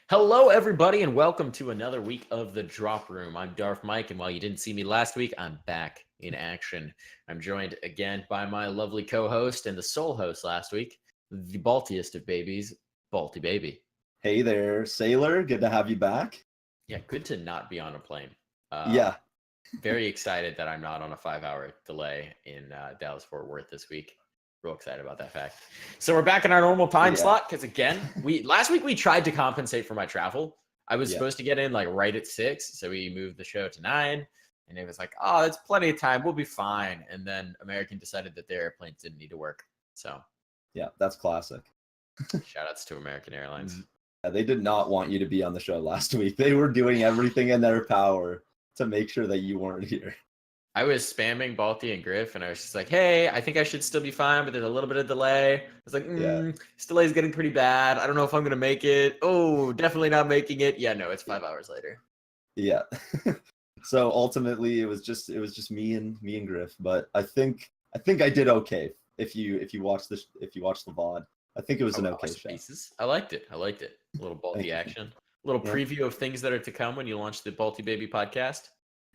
Hello, everybody, and welcome to another week of the Drop Room. I'm Darth Mike, and while you didn't see me last week, I'm back in action. I'm joined again by my lovely co-host and the sole host last week, the baltiest of babies, Balti Baby. Hey there, Sailor. Good to have you back. Yeah, good to not be on a plane. Yeah. Very excited that I'm not on a 5-hour delay in Dallas-Fort Worth this week. Real excited about that fact. So we're back in our normal time slot because again, last week we tried to compensate for my travel. I was supposed to get in like right at 6, so we moved the show to 9, and it was like, oh, it's plenty of time, we'll be fine. And then American decided that their airplanes didn't need to work. So yeah, that's classic. Shout outs to American Airlines. Yeah, they did not want you to be on the show last week. They were doing everything in their power to make sure that you weren't here. I was spamming Balti and Griff, and I was just like, hey, I think I should still be fine, but there's a little bit of delay. I was like, this delay is getting pretty bad. I don't know if I'm going to make it. Oh, definitely not making it. Yeah, no, it's 5 hours later. Yeah. So ultimately it was just me and Griff, but I think I did okay. If you watch the VOD, I think it was an okay show. I liked it. A little Balti action. A little preview of things that are to come when you launch the Balti Baby podcast.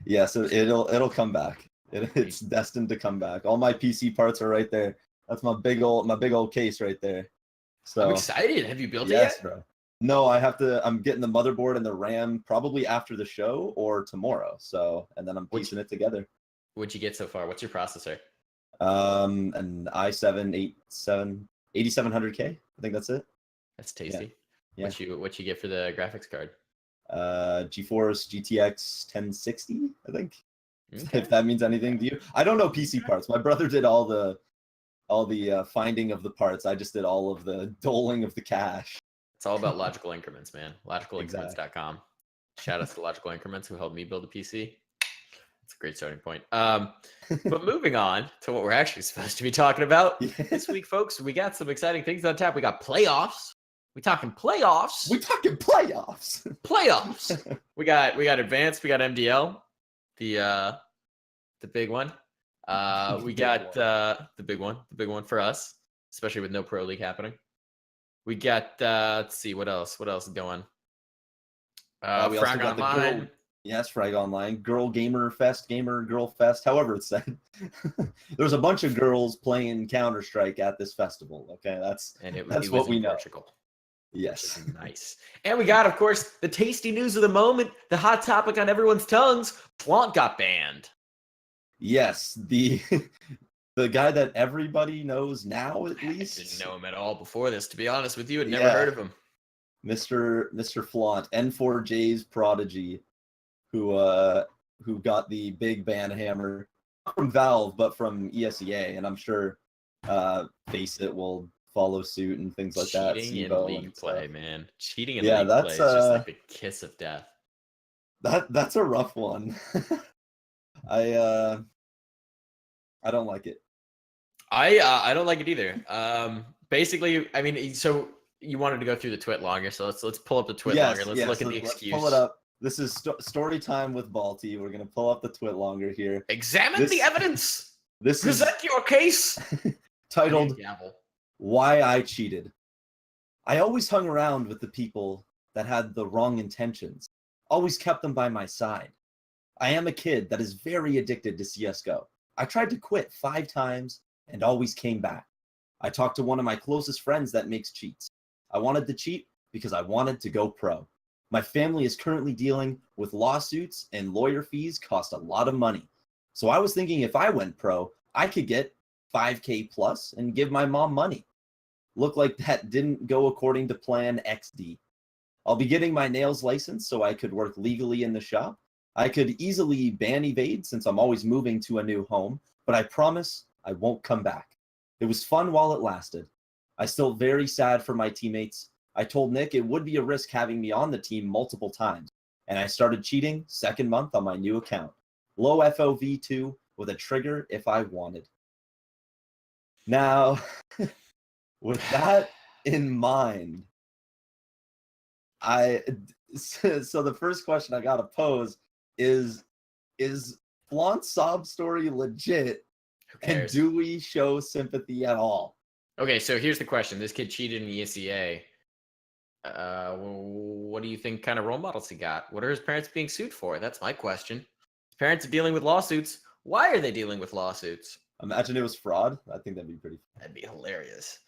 Yeah, so it'll come back. It's destined to come back. All my PC parts are right there. That's my big old case right there. So I'm excited. Have you built it yes, yet? bro. No, I'm getting the motherboard and the RAM probably after the show or tomorrow. So, and then I'm piecing it together. What'd you get so far? What's your processor? An i7 8700K. I think that's it. That's tasty. Yeah. What you get for the graphics card? GeForce GTX 1060, I think. Okay. If that means anything to you. I don't know PC parts. My brother did all the finding of the parts. I just did all of the doling of the cash. It's all about logical increments, man. Logicalincrements.com. Shout out to Logical Increments who helped me build a PC. It's a great starting point. But moving on to what we're actually supposed to be talking about this week, folks, we got some exciting things on tap. We got playoffs. We talking playoffs. Playoffs. We got advanced. We got MDL, the big one. We got the big one for us, especially with no pro league happening. We got let's see what else is going. We Frag Online. Yes, Frag Online, GamerGirlFest, however it's said. There's a bunch of girls playing Counter-Strike at this festival. Okay, that's what we know. Portugal. Yes. Nice. And we got, of course, the tasty news of the moment, the hot topic on everyone's tongues. FLAUNT got banned. Yes, the guy that everybody knows now, at least. I didn't know him at all before this, to be honest with you. I'd never heard of him. Mr. FLAUNT, N4J's prodigy, who got the big ban hammer, not from Valve, but from ESEA, and I'm sure Faceit will follow suit and things like that. Cheating in league play, man. Cheating in league play is just like the kiss of death. That's a rough one. I don't like it. I don't like it either. Basically, I mean, so you wanted to go through the twit longer, so let's pull up the twit longer. Let's look at the excuse. Pull it up. This is story time with Balti. We're gonna pull up the twit longer here. Examine the evidence. Present your case. Titled "Why I Cheated." I always hung around with the people that had the wrong intentions. Always kept them by my side. I am a kid that is very addicted to CSGO. I tried to quit 5 times and always came back. I talked to one of my closest friends that makes cheats. I wanted to cheat because I wanted to go pro. My family is currently dealing with lawsuits and lawyer fees cost a lot of money. So I was thinking if I went pro, I could get 5K plus and give my mom money. Looked like that didn't go according to plan XD. I'll be getting my nails licensed so I could work legally in the shop. I could easily ban evade since I'm always moving to a new home, but I promise I won't come back. It was fun while it lasted. I still very sad for my teammates. I told Nick it would be a risk having me on the team multiple times, and I started cheating 2nd month on my new account. Low FOV2 with a trigger if I wanted. Now, with that in mind, so the first question I gotta pose is FLAUNT's sob story legit? And do we show sympathy at all? Okay, so here's the question. This kid cheated in ESEA. What do you think kind of role models he got? What are his parents being sued for? That's my question. His parents are dealing with lawsuits. Why are they dealing with lawsuits? Imagine it was fraud. I think that'd be pretty. That'd be hilarious.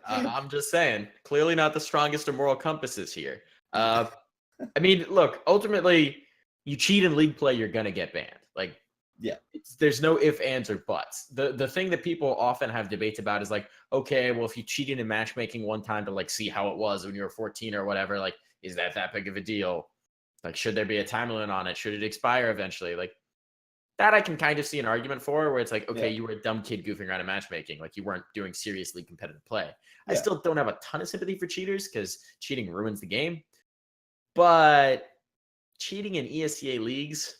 I'm just saying, clearly not the strongest of moral compasses here. I mean, look, ultimately, you cheat in league play, you're gonna get banned. Like, yeah, there's no if, ands, or buts. The thing that people often have debates about is like, okay, well, if you cheated in matchmaking one time to like see how it was when you were 14 or whatever, like, is that big of a deal? Like, should there be a time limit on it? Should it expire eventually? Like, that I can kind of see an argument for, where it's like, okay, you were a dumb kid goofing around in matchmaking, like you weren't doing seriously competitive play. I still don't have a ton of sympathy for cheaters because cheating ruins the game, but cheating in ESEA leagues,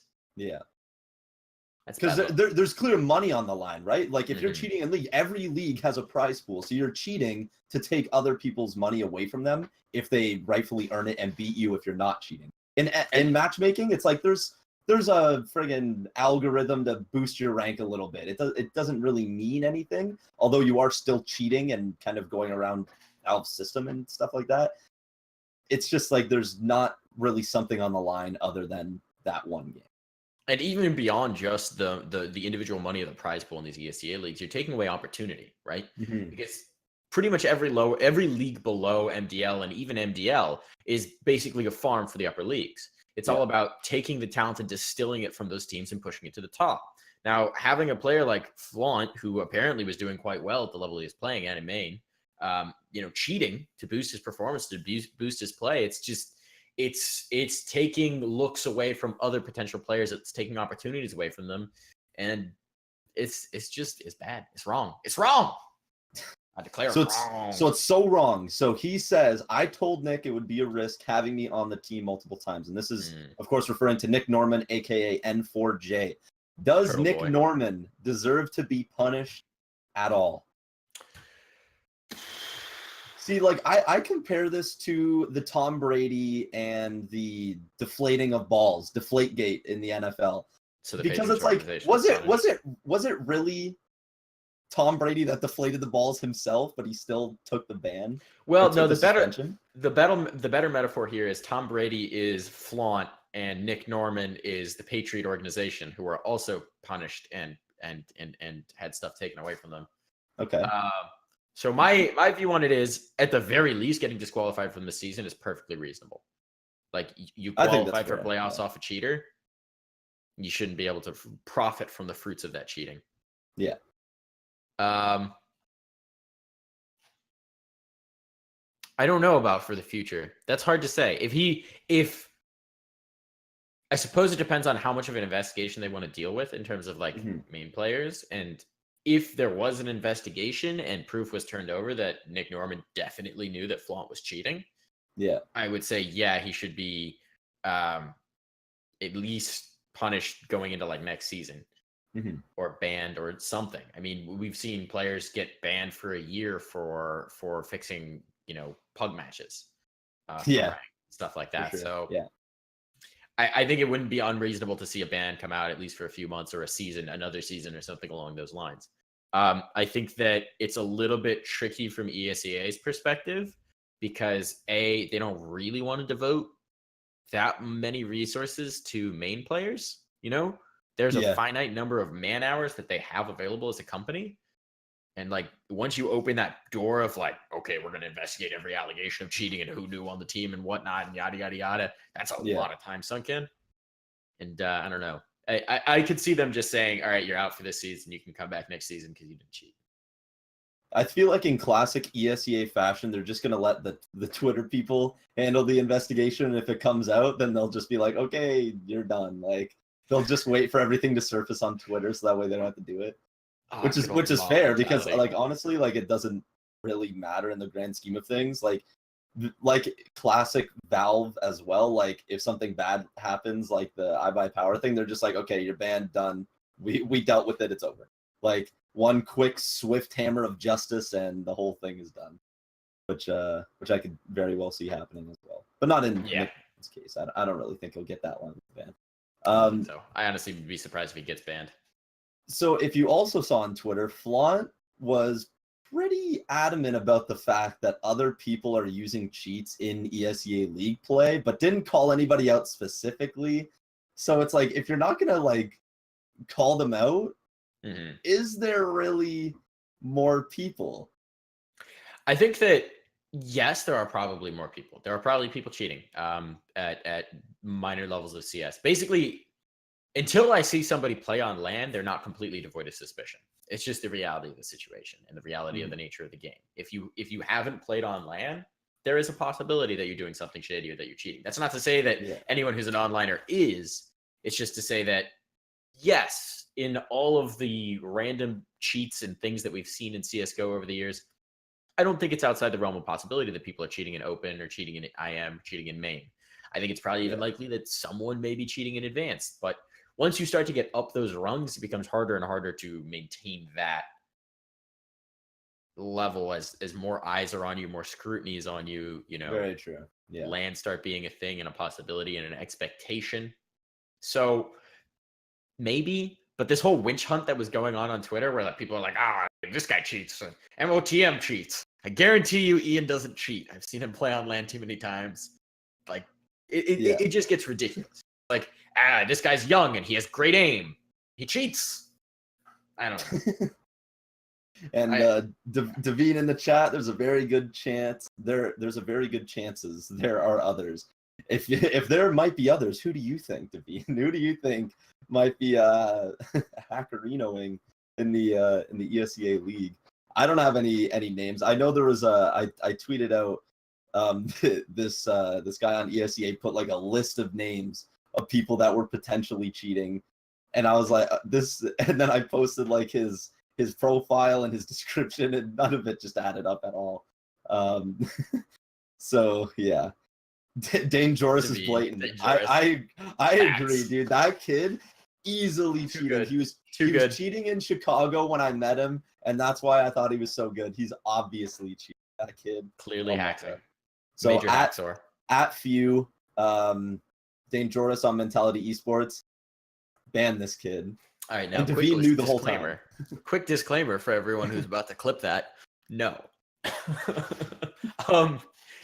because there's clear money on the line, right? Like if you're cheating in league, every league has a prize pool, so you're cheating to take other people's money away from them if they rightfully earn it and beat you if you're not cheating. In matchmaking, it's like there's a friggin' algorithm to boost your rank a little bit. It doesn't really mean anything, although you are still cheating and kind of going around Valve's system and stuff like that. It's just like there's not really something on the line other than that one game. And even beyond just the individual money of the prize pool in these ESEA leagues, you're taking away opportunity, right? Because pretty much every league below MDL and even MDL is basically a farm for the upper leagues. It's all about taking the talent and distilling it from those teams and pushing it to the top. Now, having a player like Flaunt, who apparently was doing quite well at the level he was playing at in Maine, cheating to boost his performance, to boost his play, it's just it's taking looks away from other potential players. It's taking opportunities away from them, and it's bad. It's wrong. It's wrong. I declare wrong. So it's so wrong. So he says, I told Nick it would be a risk having me on the team multiple times. And this is, of course, referring to Nick Norman, a.k.a. N4J. Does Turtle Nick boy. Norman deserve to be punished at all? See, like, I compare this to the Tom Brady and the deflating of balls, Deflategate in the NFL. So because it's like, was it really Tom Brady that deflated the balls himself, but he still took the ban? Well, no, the better metaphor here is Tom Brady is Flaunt and Nick Norman is the Patriot organization, who are also punished and had stuff taken away from them. Okay. So my view on it is, at the very least, getting disqualified from the season is perfectly reasonable. Like, you qualify for playoffs off a cheater, you shouldn't be able to profit from the fruits of that cheating. Yeah. I don't know about for the future. That's hard to say. If I suppose it depends on how much of an investigation they want to deal with in terms of like main players. And if there was an investigation and proof was turned over that Nick Norman definitely knew that Flaunt was cheating, I would say, he should be at least punished going into like next season. Or banned or something. I mean, we've seen players get banned for a year for fixing, pug matches, stuff like that. Sure. So I think it wouldn't be unreasonable to see a ban come out at least for a few months or another season or something along those lines. I think that it's a little bit tricky from ESEA's perspective because they don't really want to devote that many resources to main players, There's a finite number of man hours that they have available as a company. And like, once you open that door of like, okay, we're going to investigate every allegation of cheating and who knew on the team and whatnot and yada, yada, yada, that's a lot of time sunk in. And I don't know. I could see them just saying, all right, you're out for this season. You can come back next season because you didn't cheat. I feel like in classic ESEA fashion, they're just going to let the Twitter people handle the investigation. And if it comes out, then they'll just be like, okay, you're done. Like, they'll just wait for everything to surface on Twitter, so that way they don't have to do it. Which is fair, because like, honestly, like, it doesn't really matter in the grand scheme of things. Like classic Valve as well. Like, if something bad happens, like the I Buy Power thing, they're just like, okay, you're banned, done. We dealt with it, it's over. Like, one quick swift hammer of justice and the whole thing is done. Which I could very well see happening as well. But not in Nick's case. I don't really think he'll get that long ban. So I honestly would be surprised if he gets banned. So if you also saw on Twitter, Flaunt was pretty adamant about the fact that other people are using cheats in ESEA League play, but didn't call anybody out specifically. So it's like, if you're not gonna like call them out, is there really more people? I think that yes, there are probably more people. There are probably people cheating at minor levels of CS. Basically, until I see somebody play on LAN, they're not completely devoid of suspicion. It's just the reality of the situation and the reality of the nature of the game. If you haven't played on LAN, there is a possibility that you're doing something shady or that you're cheating. That's not to say that anyone who's an onliner is. It's just to say that, yes, in all of the random cheats and things that we've seen in CSGO over the years, I don't think it's outside the realm of possibility that people are cheating in open or cheating in IM, cheating in main. I think it's probably even likely that someone may be cheating in advanced. But once you start to get up those rungs, it becomes harder and harder to maintain that level as more eyes are on you, more scrutiny is on you, you know. Very true. Yeah. LAN start being a thing and a possibility and an expectation. So maybe, but this whole witch hunt that was going on Twitter where like, people are like, this guy cheats, MOTM cheats. I guarantee you Ian doesn't cheat. I've seen him play on LAN too many times. Like, it just gets ridiculous. Like, this guy's young and he has great aim. He cheats. I don't know. And Davine in the chat, there's a very good chance. There's a very good chances there are others. If there might be others, who do you think, Davine? Who do you think might be hackerinoing in the ESEA League? I don't have any names. I know there was I tweeted out this guy on ESEA put like a list of names of people that were potentially cheating, and I was like this, and then I posted like his profile and his description, and none of it just added up at all. So yeah, Dangerous is blatant. I agree, dude. That kid easily cheated. He was cheating in Chicago when I met him, and that's why I thought he was so good. He's obviously cheating. That kid clearly hacker. So Major hacksaw. At few, Dangerous on Mentality Esports, ban this kid. All right, now and Davine knew the whole time. Quick disclaimer for everyone who's about to clip that. No.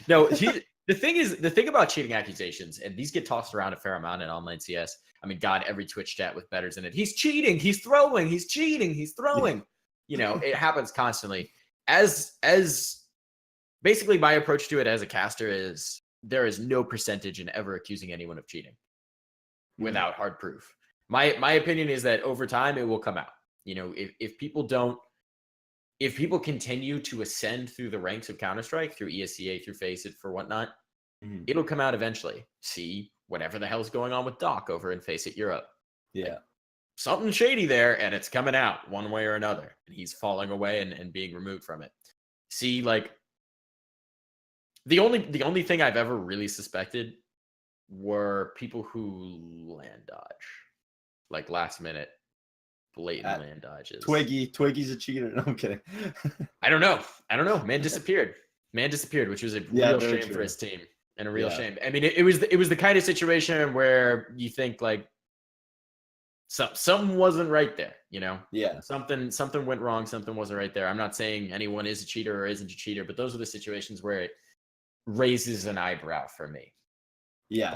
No, the thing about cheating accusations, and these get tossed around a fair amount in online CS. I mean, God, every Twitch chat with bettors in it. He's cheating, he's throwing, he's cheating, he's throwing. You know, it happens constantly. As basically my approach to it as a caster is there is no percentage in ever accusing anyone of cheating without hard proof. My opinion is that over time it will come out. You know, if people continue to ascend through the ranks of Counter-Strike, through ESEA, through Faceit, for whatnot, it'll come out eventually. See whatever the hell's going on with Doc over in Faceit Europe. Yeah. Like, something shady there, and it's coming out one way or another. And he's falling away and being removed from it. See, like, the only thing I've ever really suspected were people who land dodge. Like last minute blatant land dodges. Twiggy's a cheater. No, I'm kidding. I don't know. Man disappeared, which was a real shame for his team and a real shame. I mean, it was the kind of situation where you think like something wasn't right there, you know? Yeah. Something went wrong, something wasn't right there. I'm not saying anyone is a cheater or isn't a cheater, but those are the situations where it raises an eyebrow for me. Yeah,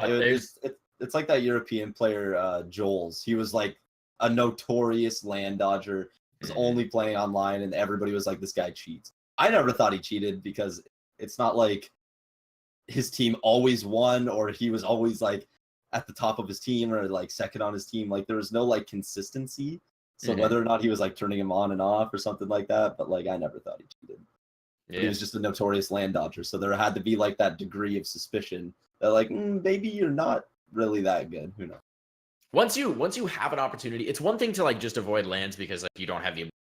it's like that European player, Joel's. He was like a notorious land dodger. He was only playing online, and everybody was like, this guy cheats. I never thought he cheated because it's not like his team always won or he was always like at the top of his team or like second on his team. Like there was no like consistency. So whether or not he was like turning him on and off or something like that, but like I never thought he cheated. But he was just a notorious land dodger. So there had to be like that degree of suspicion that like maybe you're not really that good. Who knows? Once you have an opportunity, it's one thing to like just avoid lands because like you don't have the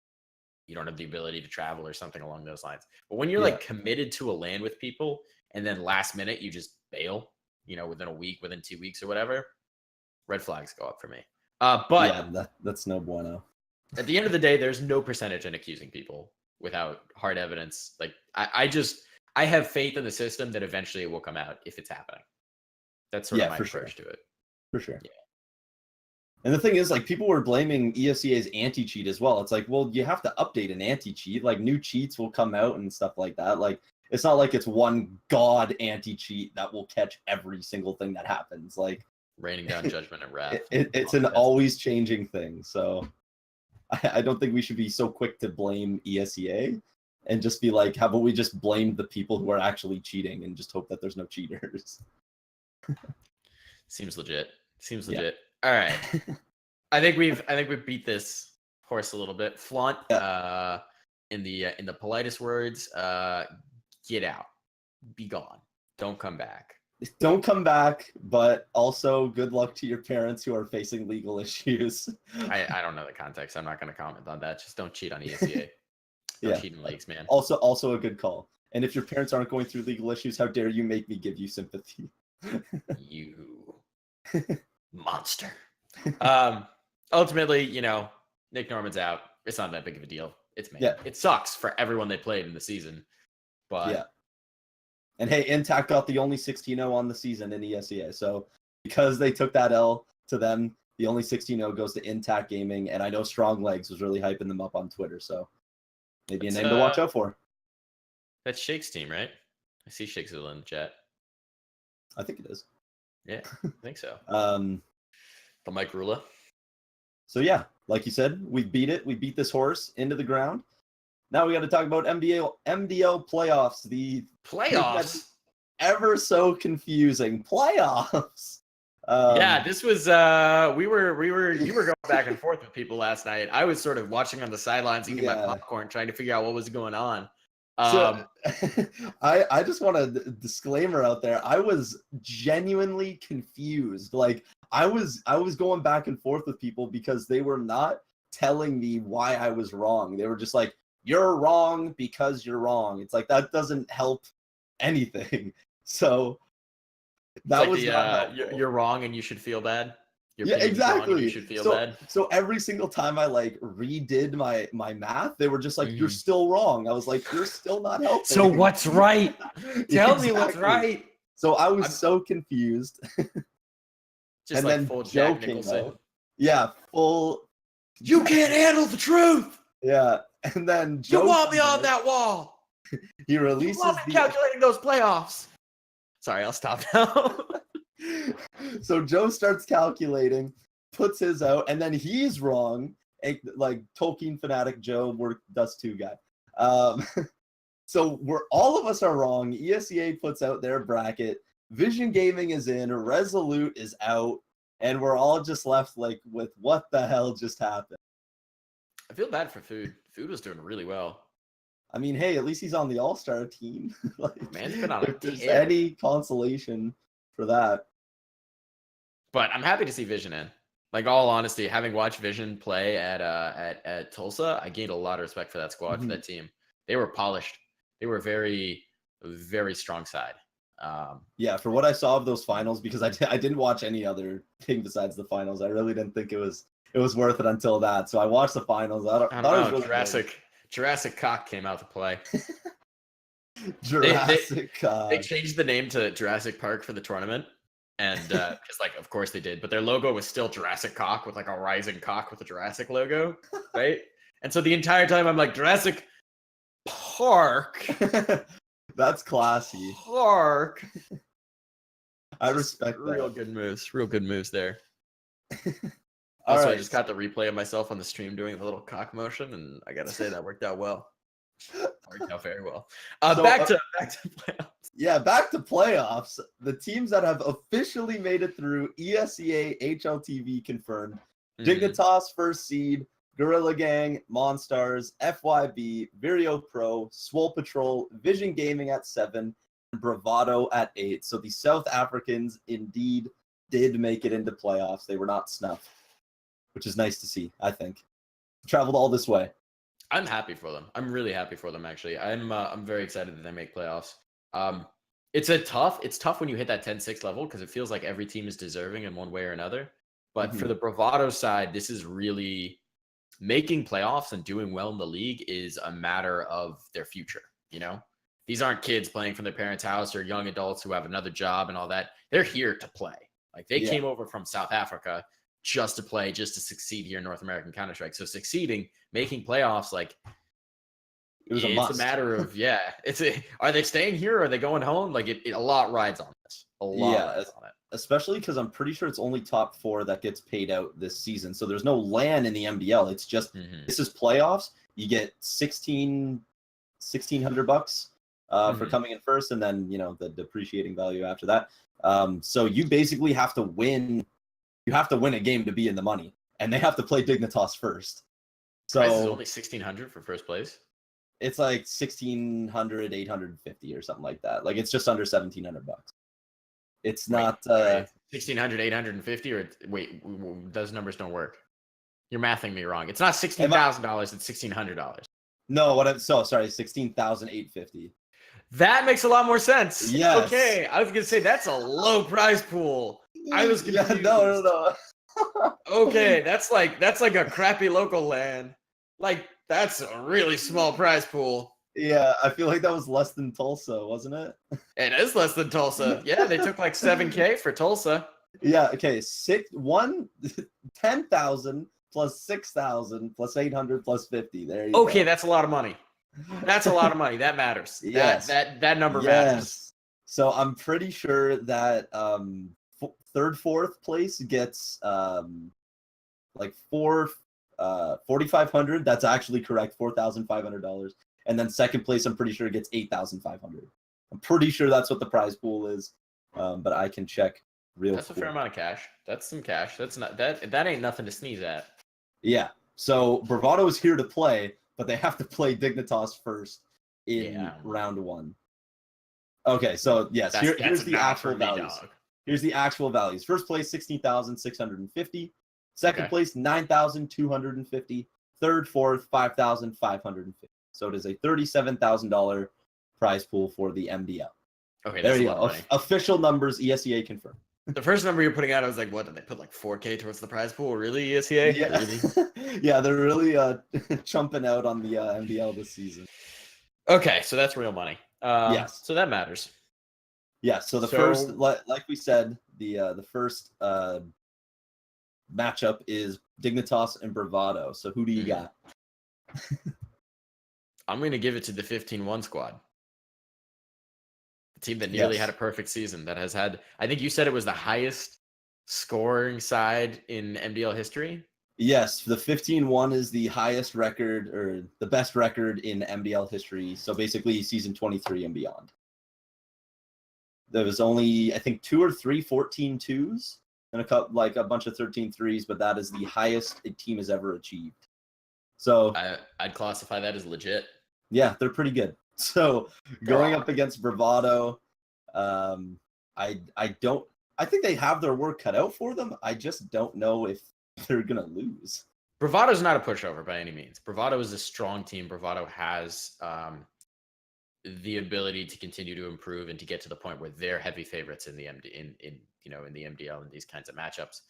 ability to travel or something along those lines. But when you're like committed to a land with people and then last minute you just bail, you know, within a week, within 2 weeks or whatever, red flags go up for me. But yeah, that's no bueno. At the end of the day, there's no percentage in accusing people without hard evidence. Like I have faith in the system that eventually it will come out if it's happening. That's sort of my approach to it. For sure. Yeah. And the thing is, like, people were blaming ESEA's anti-cheat as well. It's like, well, you have to update an anti-cheat. Like, new cheats will come out and stuff like that. Like, it's not like it's one god anti-cheat that will catch every single thing that happens. Like, raining down judgment and wrath. It's an always changing thing. So I don't think we should be so quick to blame ESEA and just be like, how about we just blame the people who are actually cheating and just hope that there's no cheaters? Seems legit. All right. I think we've beat this horse a little bit. Flaunt, in the politest words, get out. Be gone. Don't come back. Don't come back, but also good luck to your parents who are facing legal issues. I don't know the context. I'm not going to comment on that. Just don't cheat on ESEA. Don't cheat in leagues, man. Also a good call. And if your parents aren't going through legal issues, how dare you make me give you sympathy? You monster. Ultimately, you know, Nick Norman's out. It's not that big of a deal. It's made. It sucks for everyone they played in the season. But and hey, Intact got the only 16-0 on the season in ESEA. So because they took that L to them, the only 16-0 goes to Intact Gaming. And I know Strong Legs was really hyping them up on Twitter. So maybe a name to watch out for. That's Shake's team, right? I see Shake's in the chat. I think it is. Yeah, I think so. The Mike Rula. So yeah, like you said, we beat it. We beat this horse into the ground. Now we got to talk about MDL Playoffs. The playoffs, ever so confusing playoffs. Yeah, this was you were going back and forth with people last night. I was sort of watching on the sidelines, eating my popcorn, trying to figure out what was going on. So I just want a disclaimer out there. I was genuinely confused. Like I was going back and forth with people because they were not telling me why I was wrong. They were just like, you're wrong because you're wrong. It's like, that doesn't help anything. So that like was you're wrong and you should feel bad. Exactly. You should feel bad. So every single time I like redid my math, they were just like, you're still wrong. I was like, you're still not helping. So what's right? Tell me what's right. So I was so confused. Just and like then full Joe Jack Nicholson. Yeah, full. You can't handle the truth. Yeah, and then Joe. You want me on that wall. He releases you want me calculating those playoffs. Sorry, I'll stop now. So Joe starts calculating, puts his out, and then he's wrong. Like Talkin fanatic Joe, we're Dust 2 guy. So all of us are wrong. ESEA puts out their bracket. Vision Gaming is in. Resolute is out, and we're all just left like with what the hell just happened. I feel bad for Food. Food was doing really well. I mean, hey, at least he's on the All-Star team. Like, man's been on if there's any consolation for that. But I'm happy to see Vision in. Like, all honesty, having watched Vision play at Tulsa, I gained a lot of respect for that squad, for that team. They were polished. They were very, very strong side. Yeah, for what I saw of those finals, because I didn't watch any other thing besides the finals. I really didn't think it was worth it until that. So I watched the finals. I thought it was really Jurassic Cock came out to play. Jurassic Cock. They changed the name to Jurassic Park for the tournament. And because, like, of course they did. But their logo was still Jurassic Cock with, like, a rising cock with a Jurassic logo. Right? And so the entire time I'm like, Jurassic Park. That's classy. Park. I respect that. Real good moves there. All also, right. I just got the replay of myself on the stream doing the little cock motion, and I gotta say that worked out well. Worked out very well. Back to playoffs. Yeah, back to playoffs. The teams that have officially made it through, ESEA HLTV confirmed. Dignitas first seed, Gorilla Gang, Monstars, FYB, Vireo Pro, Swole Patrol, Vision Gaming at 7, and Bravado at 8. So the South Africans indeed did make it into playoffs. They were not snuffed, which is nice to see, I think. Traveled all this way. I'm happy for them. I'm really happy for them, actually. I'm very excited that they make playoffs. It's tough when you hit that 10-6 level because it feels like every team is deserving in one way or another. But for the Bravado side, this is really making playoffs and doing well in the league is a matter of their future. You know, these aren't kids playing from their parents' house or young adults who have another job and all that. They're here to play. Like they came over from South Africa just to succeed here in North American Counter-Strike. So succeeding, making playoffs, like it was a it's must. a matter of are they staying here or are they going home? Like a lot rides on this. A lot rides on it. Especially because I'm pretty sure it's only top 4 that gets paid out this season. So there's no LAN in the MDL. It's just this is playoffs. You get $1,600 for coming in first, and then the depreciating value after that. So you basically have to win. You have to win a game to be in the money, and they have to play Dignitas first. So price is only $1,600 for first place. It's like 1,600, 850 or something like that. Like it's just under $1,700. It's not 1,600, 850, or wait, those numbers don't work. You're mathing me wrong. It's not $16,000. It's $1,600. No, sorry, 16,850. That makes a lot more sense. Yes. Okay, I was gonna say that's a low prize pool. I was confused. Yeah, no. Okay, that's like a crappy local LAN. Like that's a really small prize pool. Yeah, I feel like that was less than Tulsa, wasn't it? It is less than Tulsa. Yeah, they took like $7,000 for Tulsa. Yeah. Okay. 10,000 plus 6,000 plus 800 plus 50. There you go. Okay, that's a lot of money. That's a lot of money. That matters. Yes. That number matters. So I'm pretty sure that third, fourth place gets like $4,500. That's actually correct. $4,500. And then second place, I'm pretty sure gets $8,500. I'm pretty sure that's what the prize pool is, but I can check real quick. That's a fair amount of cash. That's some cash. That's not that ain't nothing to sneeze at. Yeah. So Bravado is here to play, but they have to play Dignitas first in round 1. Okay, so yes, here's the actual values. Here's the actual values. First place, 16,650. Second place, 9,250. Third, fourth, 5,550. So it is a $37,000 prize pool for the MDL. Okay, there you go. Official numbers, ESEA confirmed. The first number you're putting out, I was like, what did they put like $4,000 towards the prize pool? Really, ESEA? Yeah, really? Yeah, they're really chumping out on the MDL this season. Okay, so that's real money. Yes. So that matters. Yeah. So first, like we said, the first matchup is Dignitas and Bravado. So who do you got? I'm going to give it to the 15-1 squad. The team that nearly had a perfect season, that has had, I think you said it was the highest scoring side in MDL history. Yes, the 15-1 is the highest record, or the best record in MDL history. So basically season 23 and beyond. There was only, I think, 2 or 3 14-2s and a bunch of 13-3s, but that is the highest a team has ever achieved. So I'd classify that as legit. Yeah, they're pretty good. So going up against Bravado, I think they have their work cut out for them. I just don't know if they're gonna lose. Bravado's not a pushover by any means. Bravado is a strong team. Bravado has the ability to continue to improve and to get to the point where they're heavy favorites in the in the MDL and these kinds of matchups.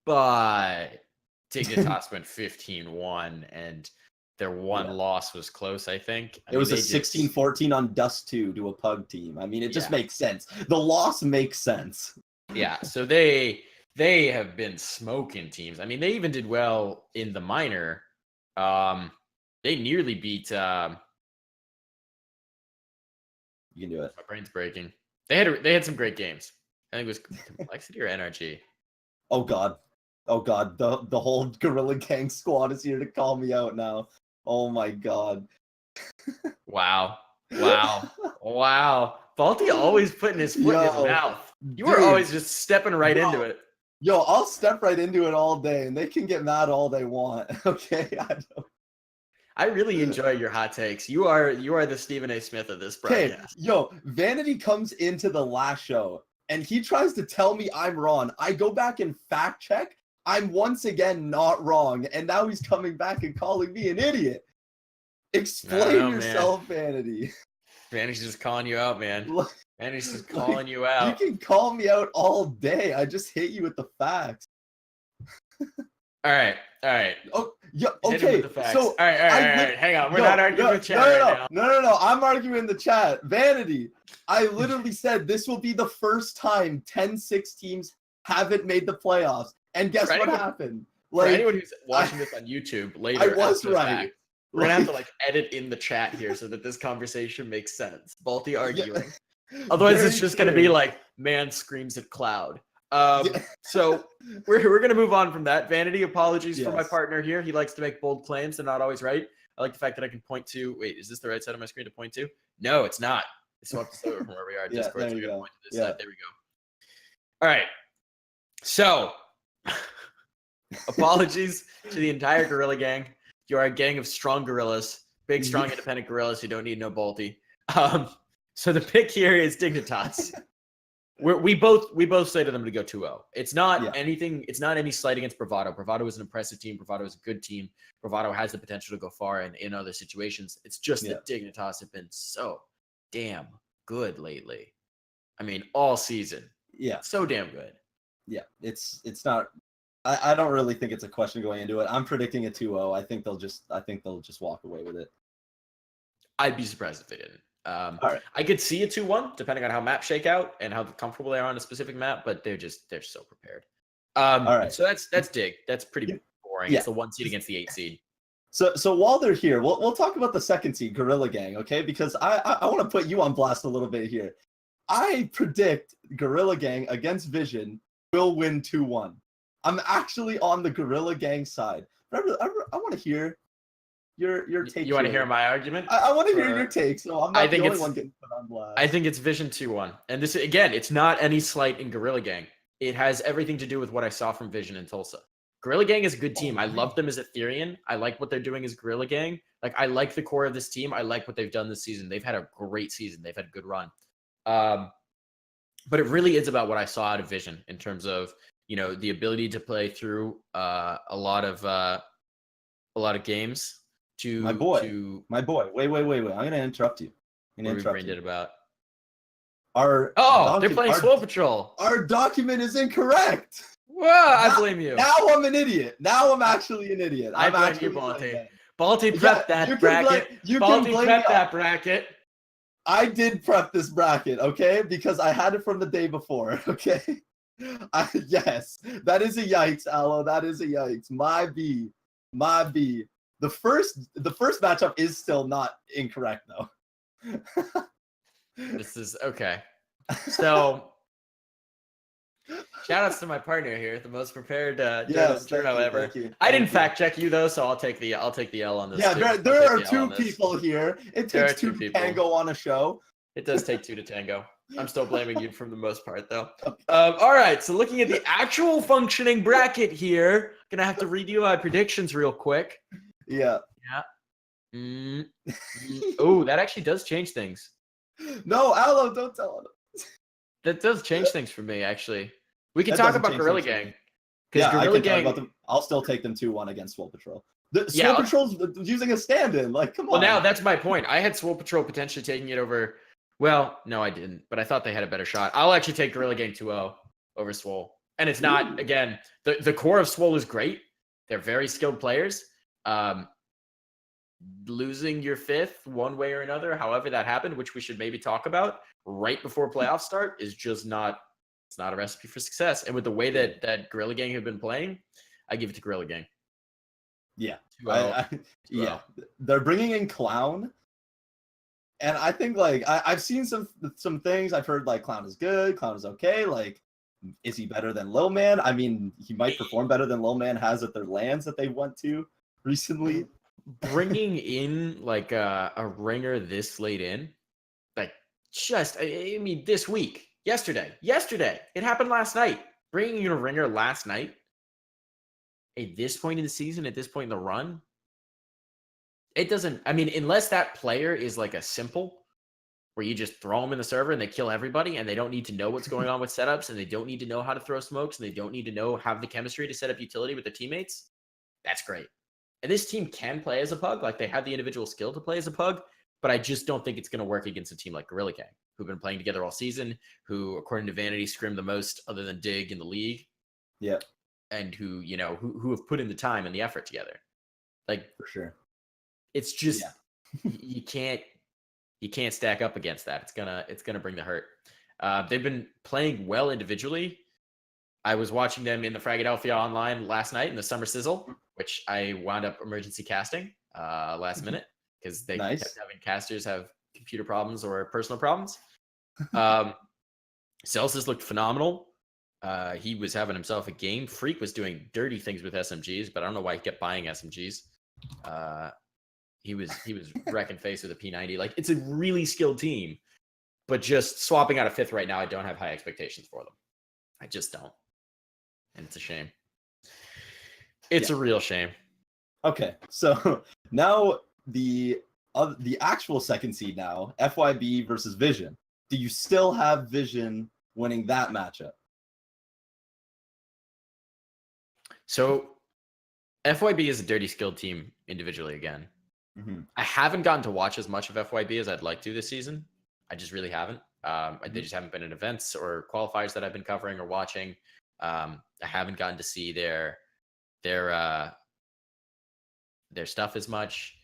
But Dignitas went 15-1 and their one loss was close, I think. It was a 16-14 on Dust 2 to a Pug team. I mean, it just makes sense. The loss makes sense. Yeah, so they have been smoking teams. I mean, they even did well in the minor. They nearly beat you can do it. My brain's breaking. They had some great games. I think it was Complexity or NRG. Oh god. The whole Gorilla Gang squad is here to call me out now. Oh my god. Wow. Faulty always putting his foot in his mouth. You were always just stepping right into it. Yo, I'll step right into it all day, and they can get mad all they want. Okay, I really enjoy your hot takes. You are the Stephen A. Smith of this broadcast. Yo, Vanity comes into the last show, and he tries to tell me I'm wrong. I go back and fact check. I'm once again not wrong, and now he's coming back and calling me an idiot. Explain yourself, man. Vanity. Vanity's just calling you out, man. Vanity's just calling you out. You can call me out all day. I just hit you with the facts. All right. Oh, yeah. Okay. So, all right. Hang on. We're not arguing with chat right now. No. I'm arguing in the chat. Vanity. I literally said this will be the first time 10-6 teams haven't made the playoffs. And guess For what anyone- happened? For anyone who's watching this on YouTube later, I was after the right. fact, we're gonna have to like edit in the chat here so that this conversation makes sense. Balti arguing. Otherwise, Very it's just true. gonna be like man screams at cloud. Yeah. So we're gonna move on from that. Vanity, apologies for my Yes. partner here. He likes to make bold claims. They're not always right. I like the fact that I can point to. Wait, is this the right side of my screen to point to? No, it's not. I swapped this over from where we are. Yeah, Discord. there So we you gotta go. point to this Yeah. side. There we go. All right. So, apologies to the entire Gorilla Gang. You are a gang of strong gorillas, big, strong, independent gorillas who don't need no Balti. So the pick here is Dignitas. We both say to them to go 2-0. It's not anything. It's not any slight against Bravado. Bravado is an impressive team. Bravado is a good team. Bravado has the potential to go far in other situations. It's just that Dignitas have been so damn good lately. I mean, all season. Yeah. So damn good. Yeah. It's not. I don't really think it's a question going into it. I'm predicting a 2-0. I think they'll just walk away with it. I'd be surprised if they didn't. All right. I could see a 2-1 depending on how maps shake out and how comfortable they are on a specific map, but they're so prepared. All right. So that's Dig. That's pretty boring. Yeah. It's the 1 seed against the 8 seed. So while they're here, we'll talk about the 2nd seed, Gorilla Gang, okay? Because I want to put you on blast a little bit here. I predict Gorilla Gang against Vision will win 2-1. I'm actually on the Gorilla Gang side. I want to hear your take. You want to hear my argument? I want to hear your take, so I'm not the only one getting put on blast. I think it's Vision 2-1. And this, again, it's not any slight in Gorilla Gang. It has everything to do with what I saw from Vision in Tulsa. Gorilla Gang is a good team. I love them as Ethereum. I like what they're doing as Gorilla Gang. Like, I like the core of this team. I like what they've done this season. They've had a great season. They've had a good run. But it really is about what I saw out of Vision in terms of, you know, the ability to play through a lot of games. My boy. Wait. I'm gonna interrupt you. What are we brained about? They're playing Swole Patrol. Our document is incorrect. Whoa, I blame you. Now I'm an idiot. Now I'm actually an idiot. I blame you, Balti. Balti prepped that bracket. Balti prepped that bracket. I did prep this bracket, okay? Because I had it from the day before, okay? Yes, that is a yikes, Aloe. That is a yikes. My B. The first matchup is still not incorrect though. This is okay. So shout outs to my partner here, the most prepared journal ever. I didn't fact check you though, so I'll take the L on this. Yeah, there are 2 people here. It takes 2 to tango on a show. It does take 2 to tango. I'm still blaming you for the most part, though. All right, so looking at the actual functioning bracket here, gonna have to read you my predictions real quick. Yeah. Oh, that actually does change things. No, Aloe, don't tell him. That does change things for me, actually. We can talk about Gorilla Gang. Yeah, Gorilla Gang, talk about them. I'll still take them 2-1 against Swole Patrol. Swole Patrol's using a stand-in. Like, come on. Well, now that's my point. I had Swole Patrol potentially taking it over. Well, no, I didn't, but I thought they had a better shot. I'll actually take Gorilla Gang 2-0 over Swole. And it's not, again, the core of Swole is great. They're very skilled players. Losing your 5th one way or another, however that happened, which we should maybe talk about right before playoffs start, is just not, it's not a recipe for success. And with the way that Gorilla Gang have been playing, I give it to Gorilla Gang. Yeah. Yeah. They're bringing in Clown. And I think, like, I've seen some things. I've heard, like, Clown is good. Clown is okay. Like, is he better than Lil Man? I mean, he might perform better than Lil Man has at their lands that they went to recently. Bringing in, like, a ringer this late in, like, just, I mean, this week, yesterday, it happened last night. Bringing in a ringer last night, at this point in the season, at this point in the run, it doesn't, I mean, unless that player is like a simple, where you just throw them in the server and they kill everybody and they don't need to know what's going on with setups and they don't need to know how to throw smokes and they don't need to have the chemistry to set up utility with their teammates, that's great. And this team can play as a pug, like they have the individual skill to play as a pug, but I just don't think it's going to work against a team like Gorilla Gang, who've been playing together all season, who, according to Vanity, scrim the most other than Dig in the league. Yeah. And who, you know, who have put in the time and the effort together. Like, for sure. It's just you can't stack up against that. It's gonna bring the hurt. They've been playing well individually. I was watching them in the Philadelphia Online last night in the Summer Sizzle, which I wound up emergency casting last minute because they kept having casters have computer problems or personal problems. Celsius looked phenomenal. He was having himself a game. Freak was doing dirty things with SMGs, but I don't know why he kept buying SMGs. He was wrecking face with a P90. Like, it's a really skilled team, but just swapping out a 5th right now, I don't have high expectations for them. I just don't, and it's a shame. It's a real shame. Okay, so now the actual second seed now, FYB versus Vision. Do you still have Vision winning that matchup? So FYB is a dirty skilled team individually again. I haven't gotten to watch as much of FYB as I'd like to this season. I just really haven't. They just haven't been in events or qualifiers that I've been covering or watching. I haven't gotten to see their stuff as much.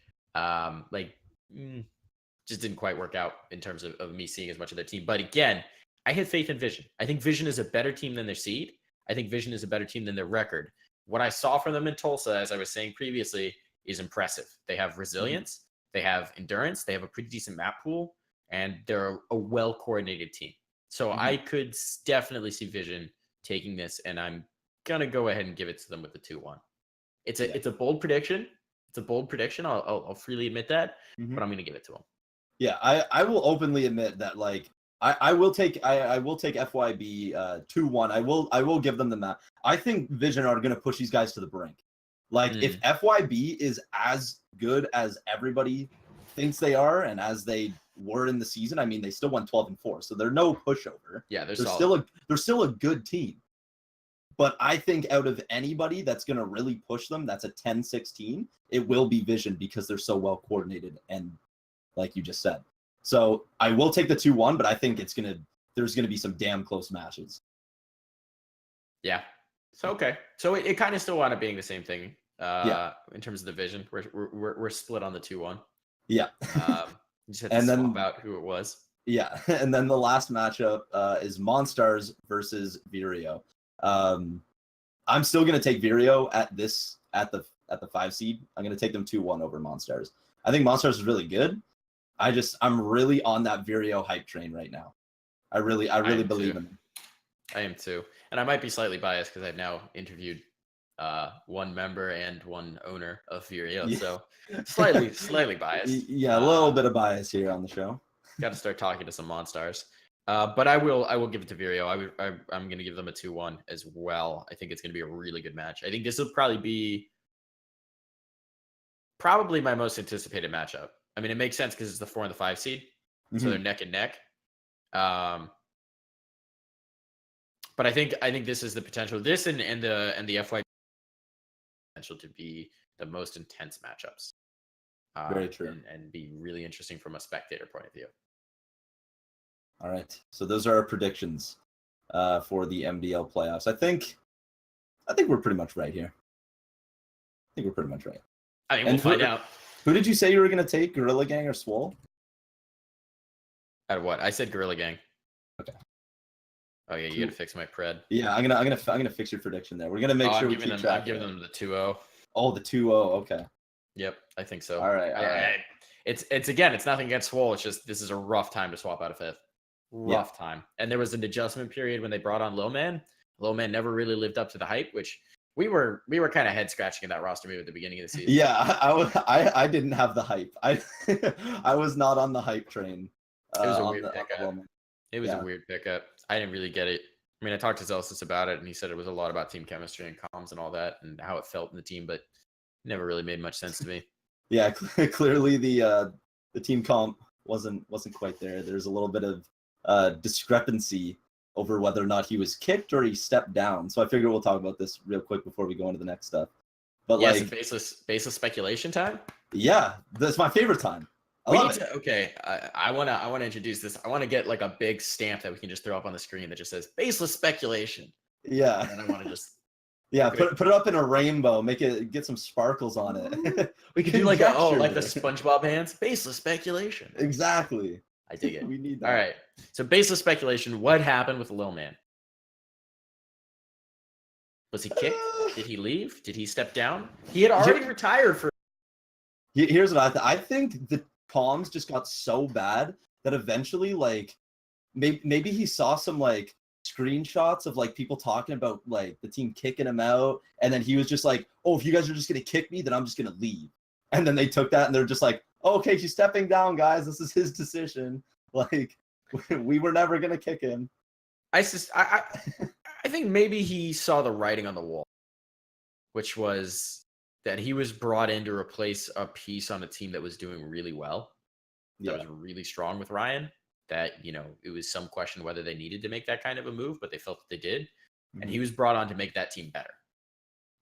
Just didn't quite work out in terms of me seeing as much of their team. But again, I had faith in Vision. I think Vision is a better team than their seed. I think Vision is a better team than their record. What I saw from them in Tulsa, as I was saying previously, is impressive. They have resilience, they have endurance, they have a pretty decent map pool, and they're a well-coordinated team. So I could definitely see Vision taking this, and I'm gonna go ahead and give it to them with the 2-1. It's a bold prediction. It's a bold prediction. I'll freely admit that, but I'm gonna give it to them. Yeah, I will openly admit that, like, I will take FYB 2-1. I will give them the map. I think Vision are gonna push these guys to the brink. Like, if FYB is as good as everybody thinks they are, and as they were in the season, I mean, they still won 12-4, so they're no pushover. Yeah, they're still a good team. But I think out of anybody that's going to really push them, that's a 10-16, it will be Vision, because they're so well coordinated, and like you just said. So I will take the 2-1, but I think there's going to be some damn close matches. Yeah. So okay. So it kind of still wound up being the same thing. In terms of the Vision, we're split on the 2-1. Yeah. You just had to swap out who it was. Yeah, and then the last matchup is Monstars versus Vireo. I'm still gonna take Vireo at the 5 seed. I'm gonna take them 2-1 over Monstars. I think Monstars is really good. I'm really on that Vireo hype train right now. I really believe in them. I am too, and I might be slightly biased because I've now interviewed one member and one owner of Vireo, so slightly biased. Yeah, a little bit of bias here on the show. Got to start talking to some Monstars. But I will give it to Vireo. I'm going to give them a 2-1 as well. I think it's going to be a really good match. I think this will probably be my most anticipated matchup. I mean, it makes sense because it's the 4 and the 5 seed, so they're neck and neck. But I think this is the potential. This and the FY potential to be the most intense matchups. Very true, and be really interesting from a spectator point of view. All right, so those are our predictions for the MDL playoffs. I think we're pretty much right here. I think we'll find out. Who did you say you were going to take, Gorilla Gang or Swole? Out of what? I said Gorilla Gang. Okay. Oh yeah, you got to fix my pred. Yeah, I'm gonna fix your prediction there. We're gonna make sure we keep track. I'm giving them the 2-0. Oh, the 2-0. Okay. Yep, I think so. All right. It's again, it's nothing against Swole. It's just this is a rough time to swap out a 5th. Rough time. And there was an adjustment period when they brought on Lowman. Lowman never really lived up to the hype, which we were kind of head scratching in that roster move at the beginning of the season. Yeah, I didn't have the hype. I was not on the hype train. It was a weird pickup. It was a weird pickup. I didn't really get it. I mean, I talked to Celsius about it, and he said it was a lot about team chemistry and comms and all that, and how it felt in the team, but it never really made much sense to me. Yeah, clearly the team comp wasn't quite there. There's a little bit of discrepancy over whether or not he was kicked or he stepped down. So I figure we'll talk about this real quick before we go into the next stuff. But yeah, baseless speculation time. Yeah, that's my favorite time. Okay, I want to introduce this. I want to get like a big stamp that we can just throw up on the screen that just says baseless speculation. Yeah. And I want to just put it up in a rainbow, get some sparkles on it. We could do like the SpongeBob hands. Baseless speculation. Exactly. I dig it. We need that. All right. So baseless speculation. What happened with Lil Man? Was he kicked? Did he leave? Did he step down? He had already retired for. Here's what I think the comms just got so bad that eventually, like, maybe he saw some like screenshots of like people talking about like the team kicking him out, and then he was just like, "Oh, if you guys are just gonna kick me, then I'm just gonna leave." And then they took that and they're just like, oh, "Okay, he's stepping down, guys. This is his decision. Like, we were never gonna kick him." I think maybe he saw the writing on the wall, which was that he was brought in to replace a piece on a team that was doing really well, that was really strong with Ryan. That, you know, it was some question whether they needed to make that kind of a move, but they felt that they did. Mm-hmm. And he was brought on to make that team better.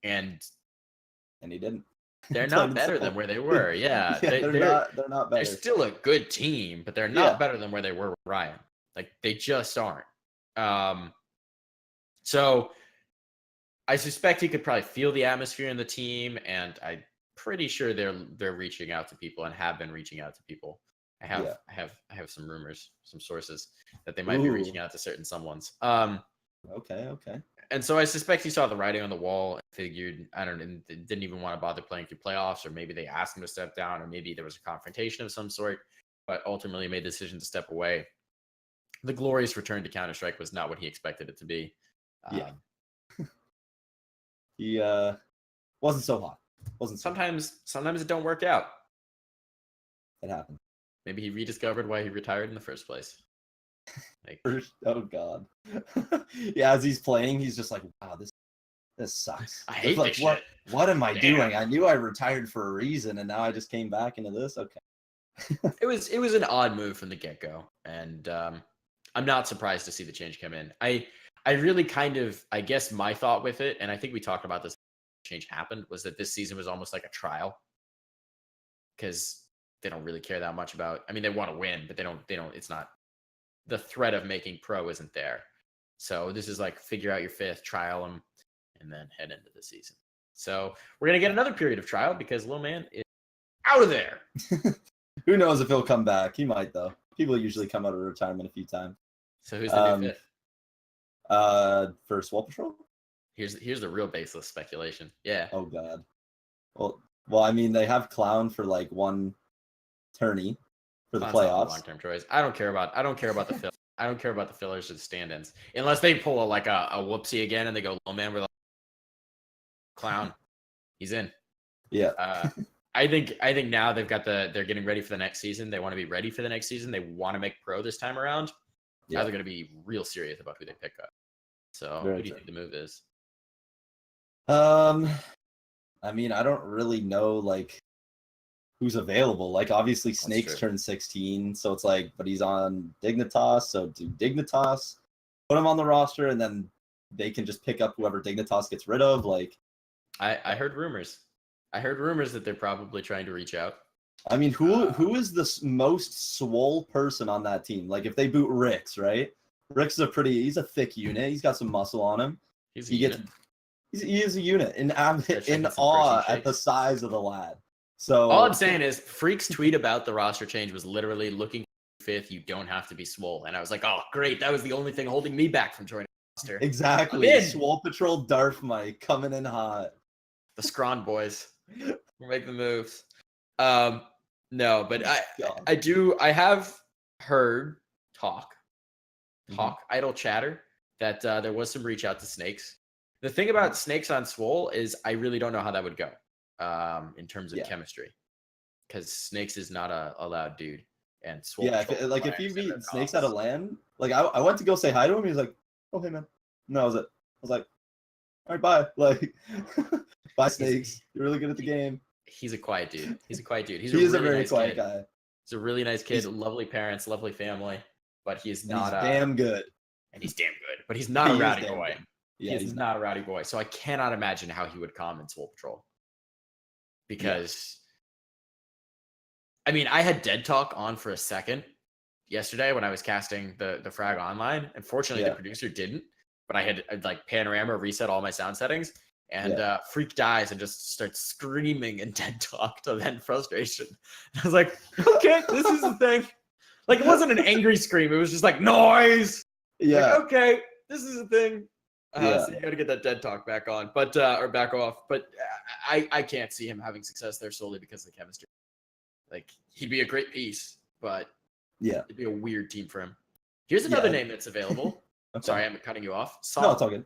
And he didn't. They're not better than where they were. Yeah. They're not better. They're still a good team, but they're not better than where they were with Ryan. Like, they just aren't. So I suspect he could probably feel the atmosphere in the team, and I'm pretty sure they're reaching out to people and have been reaching out to people. I have some rumors, some sources that they might be reaching out to certain someones. Okay. And so I suspect he saw the writing on the wall and figured, I don't know, didn't even want to bother playing through playoffs, or maybe they asked him to step down, or maybe there was a confrontation of some sort, but ultimately made the decision to step away. The glorious return to Counter-Strike was not what he expected it to be. He wasn't so hot. Sometimes it don't work out. It happened. Maybe he rediscovered why he retired in the first place. Like, oh god. Yeah, as he's playing, he's just like, wow, this sucks. I hate like, this shit. What am I doing? I knew I retired for a reason, and now I just came back into this. Okay. It was an odd move from the get-go, and I'm not surprised to see the change come in. I really kind of, I guess my thought with it, and I think we talked about this, change happened, was that this season was almost like a trial, because they don't really care that much about, I mean, they want to win, but they don't, it's not, the threat of making pro isn't there. So this is like, figure out your fifth, trial them, and then head into the season. So we're going to get another period of trial because Lil Man is out of there. Who knows if he'll come back? He might, though. People usually come out of retirement a few times. So who's the new fifth? For Swole Patrol? Here's the real baseless speculation. Yeah. Oh god. Well, I mean, they have Clown for like one tourney for the playoffs. Long-term choice. I don't care about the fill. I don't care about the fillers or the stand-ins unless they pull a whoopsie again and they go, "Oh man, we're like Clown, he's in." Yeah. I think now they're getting ready for the next season. They want to be ready for the next season. They want to make pro this time around. Yeah. Now they're going to be real serious about who they pick up. So who do you think the move is? I mean, I don't really know like who's available. Like, obviously Snakes turned 16, so it's like, but he's on Dignitas, so do Dignitas, put him on the roster, and then they can just pick up whoever Dignitas gets rid of. Like, I heard rumors. I heard rumors that they're probably trying to reach out. I mean, who is the most swole person on that team? Like, if they boot Rix, right? Rix is he's a thick unit. He's got some muscle on him. He is a unit. In awe at the size of the lad. So all I'm saying is, Freak's tweet about the roster change was literally looking fifth. You don't have to be swole, and I was like, oh great, that was the only thing holding me back from joining the roster. Exactly. Swole Patrol Darth Mike coming in hot. The Scron boys. We're making the moves. No, but I have heard talk, idle chatter that there was some reach out to Snakes. The thing about Snakes on Swole is I really don't know how that would go in terms of chemistry, because Snakes is not a loud dude, and Swole. Yeah, if you meet Snakes at a LAN, like I went to go say hi to him, he's like, "Oh hey man," and that was it. I was like, "All right, bye." Like, bye Snakes. You're really good at the game. He's a quiet dude. He's a very nice quiet guy. He's a really nice kid. Lovely parents, lovely family, but he's not. He's damn good. And he's damn good, but he's not a rowdy boy. Yeah, he's not a rowdy boy. So I cannot imagine how he would come in Swole Patrol. Because, I mean, I had Dead Talk on for a second yesterday when I was casting the Frag Online. Unfortunately, the producer didn't, but I had like Panorama reset all my sound settings. And Freak dies and just starts screaming in Dead Talk to then frustration. I was like, okay, this is the thing. Like, it wasn't an angry scream. It was just like, noise. Yeah. Like, okay, this is the thing. So you got to get that dead talk back on, but or back off. But I can't see him having success there solely because of the chemistry. Like he'd be a great piece, but yeah, it'd be a weird team for him. Here's another name that's available. Okay. Sorry, I'm cutting you off. No, it's all good.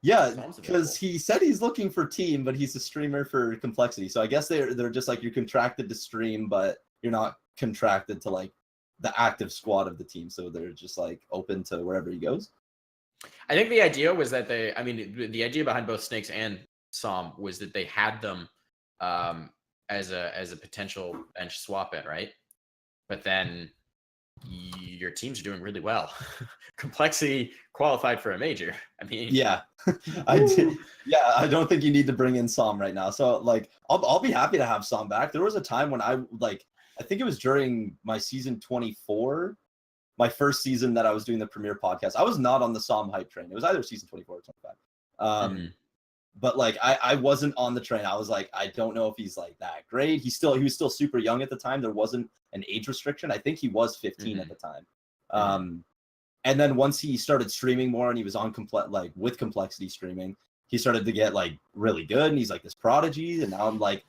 Yeah, because he said he's looking for team, but he's a streamer for Complexity. So I guess they're just like, you're contracted to stream, but you're not contracted to like the active squad of the team. So they're just like open to wherever he goes. I think the idea was that the idea behind both Snakes and Som was that they had them as a potential bench swap in, right? But then your teams are doing really well. Complexity qualified for a major. I mean, yeah, I did. Yeah, I don't think you need to bring in Som right now. So like, I'll be happy to have Som back. There was a time when I think it was during my season 24, my first season that I was doing the premiere podcast. I was not on the Som hype train. It was either season 24 or 25. But like, I wasn't on the train. I was like, I don't know if he's like that great. He was still super young at the time. There wasn't an age restriction. I think he was 15 at the time. And then once he started streaming more and he was on with Complexity streaming, he started to get like really good. And he's like this prodigy. And now I'm like,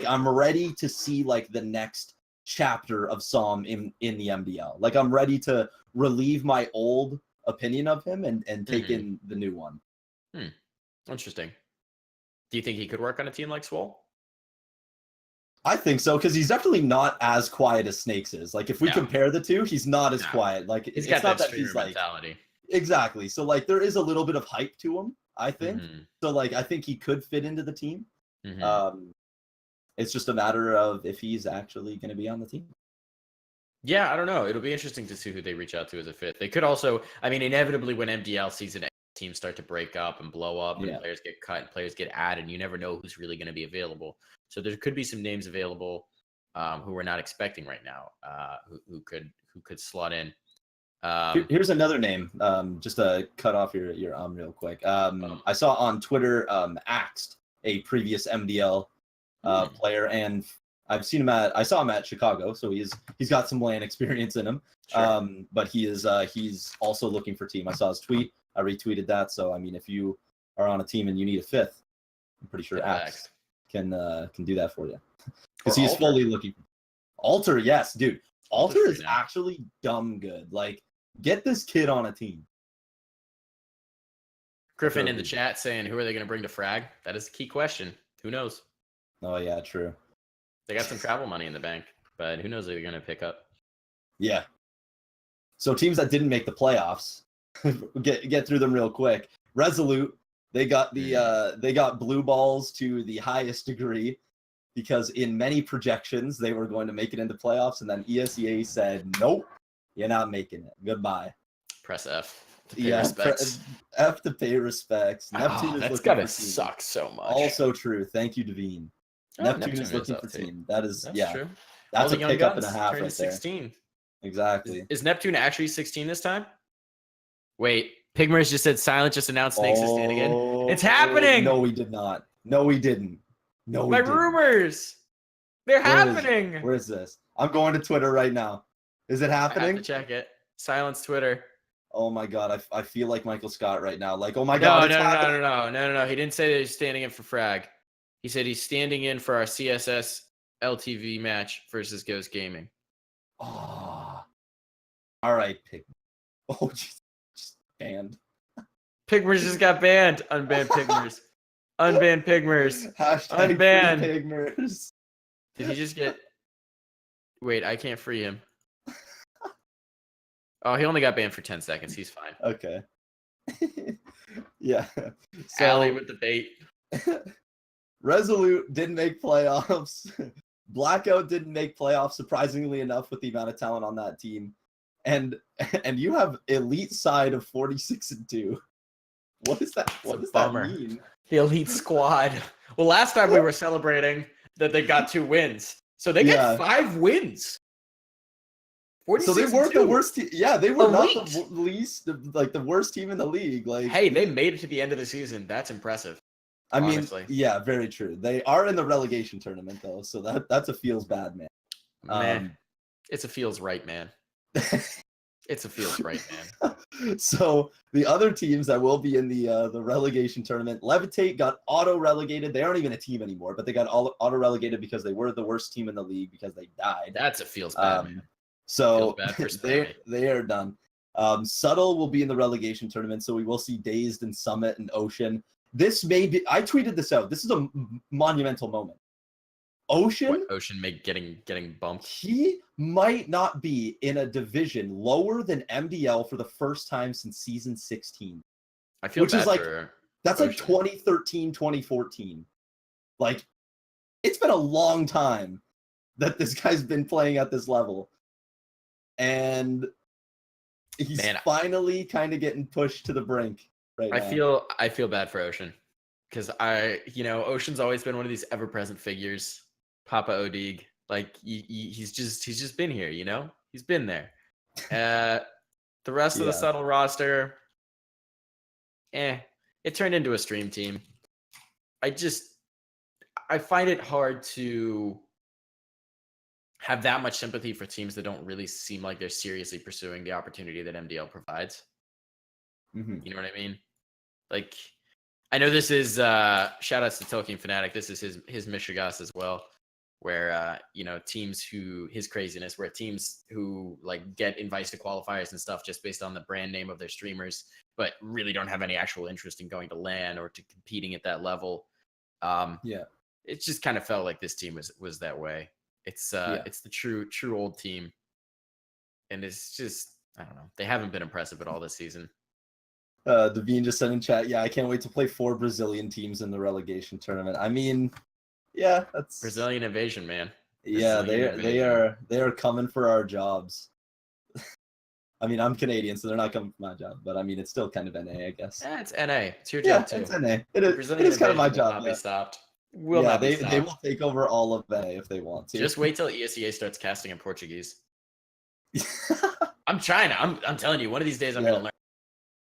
I'm ready to see like the next chapter of Som in the MDL. Like I'm ready to relieve my old opinion of him and take in the new one. Interesting. Do you think he could work on a team like Swole? I think so, because he's definitely not as quiet as Snakes is. Like if we compare the two, he's not as quiet. Like he's got that streamer mentality. Exactly. So like there is a little bit of hype to him, I think. So like I think he could fit into the team. It's just a matter of if he's actually going to be on the team. Yeah, I don't know. It'll be interesting to see who they reach out to as a fit. They could also, I mean, inevitably when MDL season teams start to break up and blow up and players get cut and players get added, you never know who's really going to be available. So there could be some names available who we're not expecting right now, who could slot in. Here's another name, just to cut off your real quick. I saw on Twitter Axed, a previous MDL player, and I've seen him I saw him at Chicago, so he's got some LAN experience in him. Sure. But he's also looking for team. I saw his tweet. I retweeted that. So I mean, if you are on a team and you need a fifth, I'm pretty sure Axe can do that for you, because he's fully looking. Alter, yes, dude. Alter is actually dumb good. Like, get this kid on a team. Griffin in the chat saying, who are they going to bring to Frag? That is a key question. Who knows? Oh yeah, true. They got some travel money in the bank, but who knows what they're going to pick up. Yeah. So teams that didn't make the playoffs, get through them real quick. Resolute, they got they got blue balls to the highest degree, because in many projections they were going to make it into playoffs, and then ESEA said, nope, you're not making it. Goodbye. Press F. To pay respects. F to pay respects. Neptune that's gotta suck so much. Also true. Thank you, Devine. Neptune is looking for team. That's true. That's a pickup and a half right 16. There. Exactly. Is Neptune actually 16 this time? Wait, Pigmers just said Silent just announced Snakes is standing in. It's happening! No, we did not. No, we didn't. No, we didn't. Rumors! They're happening! Where is this? I'm going to Twitter right now. Is it happening? I have to check it. Silence Twitter. Oh my god, I feel like Michael Scott right now. Like, oh my god. No. He didn't say that he's standing in for Frag. He said he's standing in for our CSS LTV match versus Ghost Gaming. Oh. All right, Pig. Oh, just banned. Pigmers just got banned. Unbanned Pigmers. Unbanned Pigmers. Hashtag unbanned Pigmers. Did he just get... Wait, I can't free him. Oh, he only got banned for 10 seconds. He's fine. Okay. Yeah. So, Alley with the bait. Resolute didn't make playoffs. Blackout didn't make playoffs, surprisingly enough, with the amount of talent on that team. And you have elite side of 46-2. What is that? What does that mean? The elite squad. Well, last time we were celebrating that they got 2 wins. So they get 5 wins. So they weren't the worst team. Yeah, they were not the least, like the worst team in the league. Like, hey, they made it to the end of the season. That's impressive. I mean, yeah, very true. They are in the relegation tournament though, so that's a feels bad, man. Man, it's a feels right, man. It's a feels right, man. So the other teams that will be in the relegation tournament, Levitate got auto relegated. They aren't even a team anymore, but they got auto relegated because they were the worst team in the league because they died. That's a feels bad, man. So Feels bad for they are done. Subtle will be in the relegation tournament, so we will see Dazed and Summit and Ocean. This may be. I tweeted this out. This is a monumental moment. Ocean getting bumped. He might not be in a division lower than MDL for the first time since season 16. I feel which bad is like for that's Ocean. like 2013, 2014. Like it's been a long time that this guy's been playing at this level. And he's finally kind of getting pushed to the brink right now. I feel bad for Ocean because Ocean's always been one of these ever-present figures. Papa Odig, like he's just been here, he's been there. The rest of the Subtle roster, it turned into a stream team. I find it hard to have that much sympathy for teams that don't really seem like they're seriously pursuing the opportunity that MDL provides. Mm-hmm. You know what I mean? Like, I know this is shout outs to Talkin Fnatic. This is his Michigas as well, where teams who his craziness, where teams who like get invites to qualifiers and stuff just based on the brand name of their streamers, but really don't have any actual interest in going to LAN or to competing at that level. It just kind of felt like this team was that way. It's the true old team, and it's just, I don't know, they haven't been impressive at all this season. Devine just said in chat, I can't wait to play 4 Brazilian teams in the relegation tournament. I mean, that's Brazilian invasion, man. They are coming for our jobs. I mean, I'm Canadian, so they're not coming for my job, but I mean, it's still kind of NA, I guess. Yeah, it's NA. It's your job too. It's NA. It is kind of my job. Will not be stopped. They will take over all of NA if they want to. Just wait till ESEA starts casting in Portuguese. I'm trying to. I'm telling you, one of these days I'm gonna learn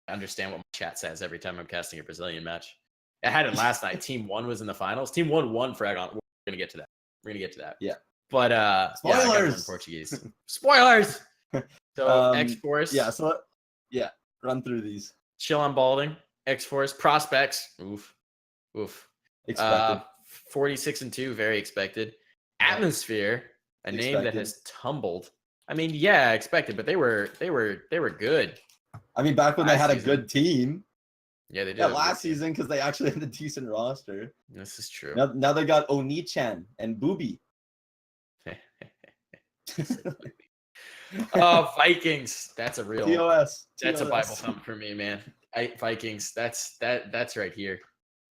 to understand what my chat says every time I'm casting a Brazilian match. I had it last night. Team 1 was in the finals. Team 1 won Frag On. We're gonna get to that. Yeah. But spoilers. I got in Portuguese. Spoilers. So X-Force. Run through these. Chill on Balding. X-Force. Prospects. Oof. Expected. 46-2, very expected. Atmosphere, a name that has tumbled. I mean, expected, but they were good. I mean, back when they had a good team. Yeah, they did. Yeah, last season because they actually had a decent roster. This is true. Now they got Oni-chan and Booby. Oh, Vikings. That's a real TOS. That's a Bible thump for me, man. Vikings. That's right here.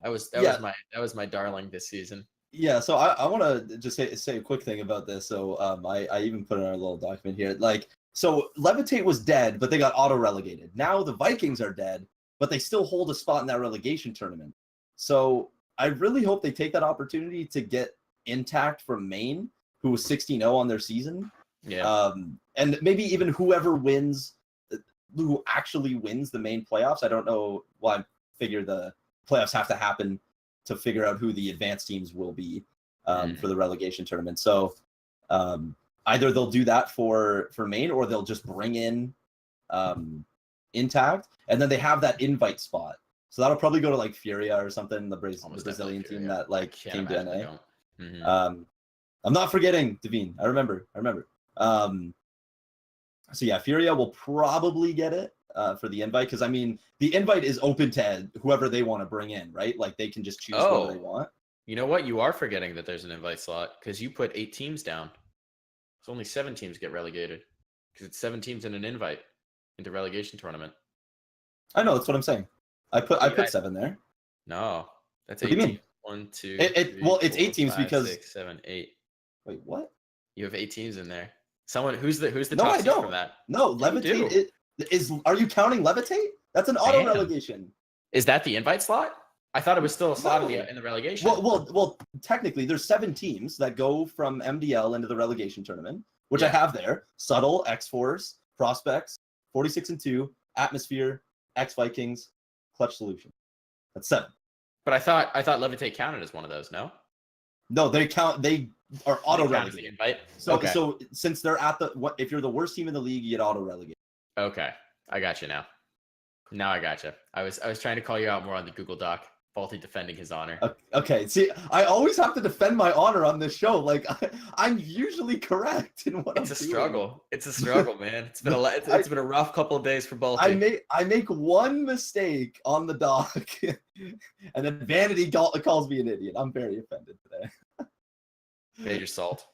That was my darling this season. Yeah, so I want to just say a quick thing about this. So I even put in our little document here. Like, so Levitate was dead, but they got auto relegated. Now the Vikings are dead, but they still hold a spot in that relegation tournament. So I really hope they take that opportunity to get Intact from Maine, who was 16-0 on their season. Yeah. And maybe even whoever actually wins the main playoffs. I don't know. Well, I figure the playoffs have to happen to figure out who the advanced teams will be for the relegation tournament. So either they'll do that for Maine, or they'll just bring in Intact, and then they have that invite spot. So that'll probably go to like Furia or something, the Brazilian team that like came to NA. Mm-hmm. I'm not forgetting Devine. I remember. So yeah, Furia will probably get it for the invite, because I mean the invite is open to whoever they want to bring in, right? Like they can just choose whoever they want. You know what? You are forgetting that there's an invite slot because you put 8 teams down. So only 7 teams get relegated because it's 7 teams in an invite into relegation tournament. I know, that's what I'm saying. I put 7 there. No, that's what 8 do you mean? teams. 1, 2, it's 8 teams 5, because 6, 7, 8. Wait, what? You have 8 teams in there. Someone who's the no, top I team don't. from that? No, Levitate is. Are you counting Levitate? That's an auto relegation. Is that the invite slot? I thought it was still a slot in the relegation. Well, technically, there's 7 teams that go from MDL into the relegation tournament, which I have there: Subtle, X-Force, Prospects, 46-2, Atmosphere, X-Vikings, Clutch Solution. That's 7. But I thought Levitate counted as one of those. No, they count. They are auto relegated. Invite. So since they're at if you're the worst team in the league, you get auto relegated. Okay, I got you now. Now I got you. I was trying to call you out more on the Google Doc. Faulty defending his honor. Okay, see, I always have to defend my honor on this show. Like, I'm usually correct in what I'm doing. It's a struggle. It's a struggle, man. It's been it's been a rough couple of days for both. I make one mistake on the doc, and then Vanity calls me an idiot. I'm very offended today. Major salt.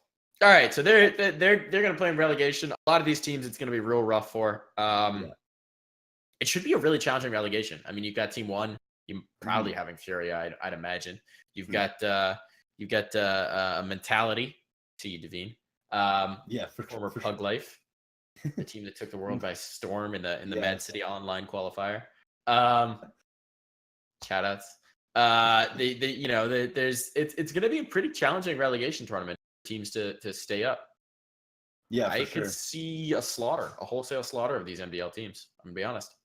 All right, so they're gonna play in relegation. A lot of these teams, it's gonna be real rough for. It should be a really challenging relegation. I mean, you've got Team 1. You probably having Fury, I'd imagine. You've got a mentality. See you, Devine. For former Pug Life, the team that took the world by storm in the Mad City Online qualifier. Shout outs. It's going to be a pretty challenging relegation tournament. Teams to stay up. Yeah, I could see a wholesale slaughter of these MDL teams. I'm gonna be honest.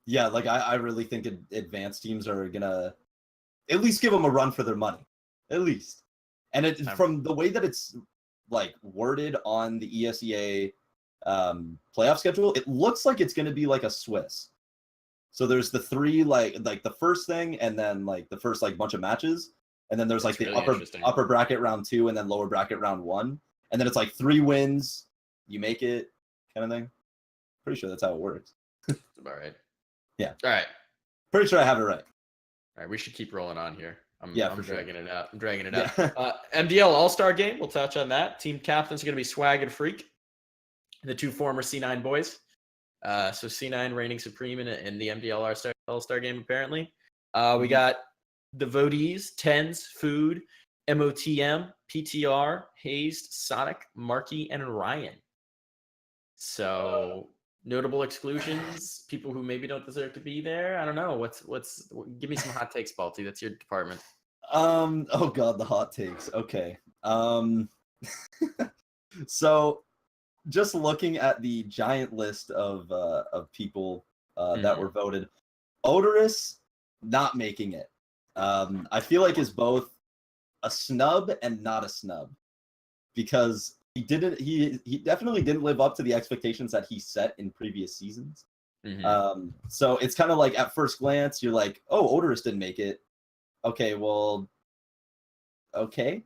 Yeah, like I really think advanced teams are gonna at least give them a run for their money, at least. And from the way that it's like worded on the ESEA playoff schedule, it looks like it's gonna be like a Swiss. So there's the 3 like the first thing, and then like the first like bunch of matches, and then there's like the really upper bracket round 2, and then lower bracket round 1, and then it's like 3 wins, you make it, kind of thing. Pretty sure that's how it works. That's about right. Yeah. All right. Pretty sure I have it right. All right, we should keep rolling on here. I'm dragging it out. I'm dragging it out. MDL All-Star Game, we'll touch on that. Team captains are going to be Swag and Freak, the 2 former C9 boys. So C9 reigning supreme in the MDL All-Star Game, apparently. We got the votees, Tens, Food, MOTM, PTR, Hazed, Sonic, Marky, and Ryan. So notable exclusions, people who maybe don't deserve to be there. I don't know. Give me some hot takes, Balti. That's your department. Oh god, the hot takes. Okay. So just looking at the giant list of people that were voted, Odorous not making it. I feel like is both a snub and not a snub, because he definitely didn't live up to the expectations that he set in previous seasons. So it's kind of like at first glance you're like, oh, Odorous didn't make it. Okay, well, okay.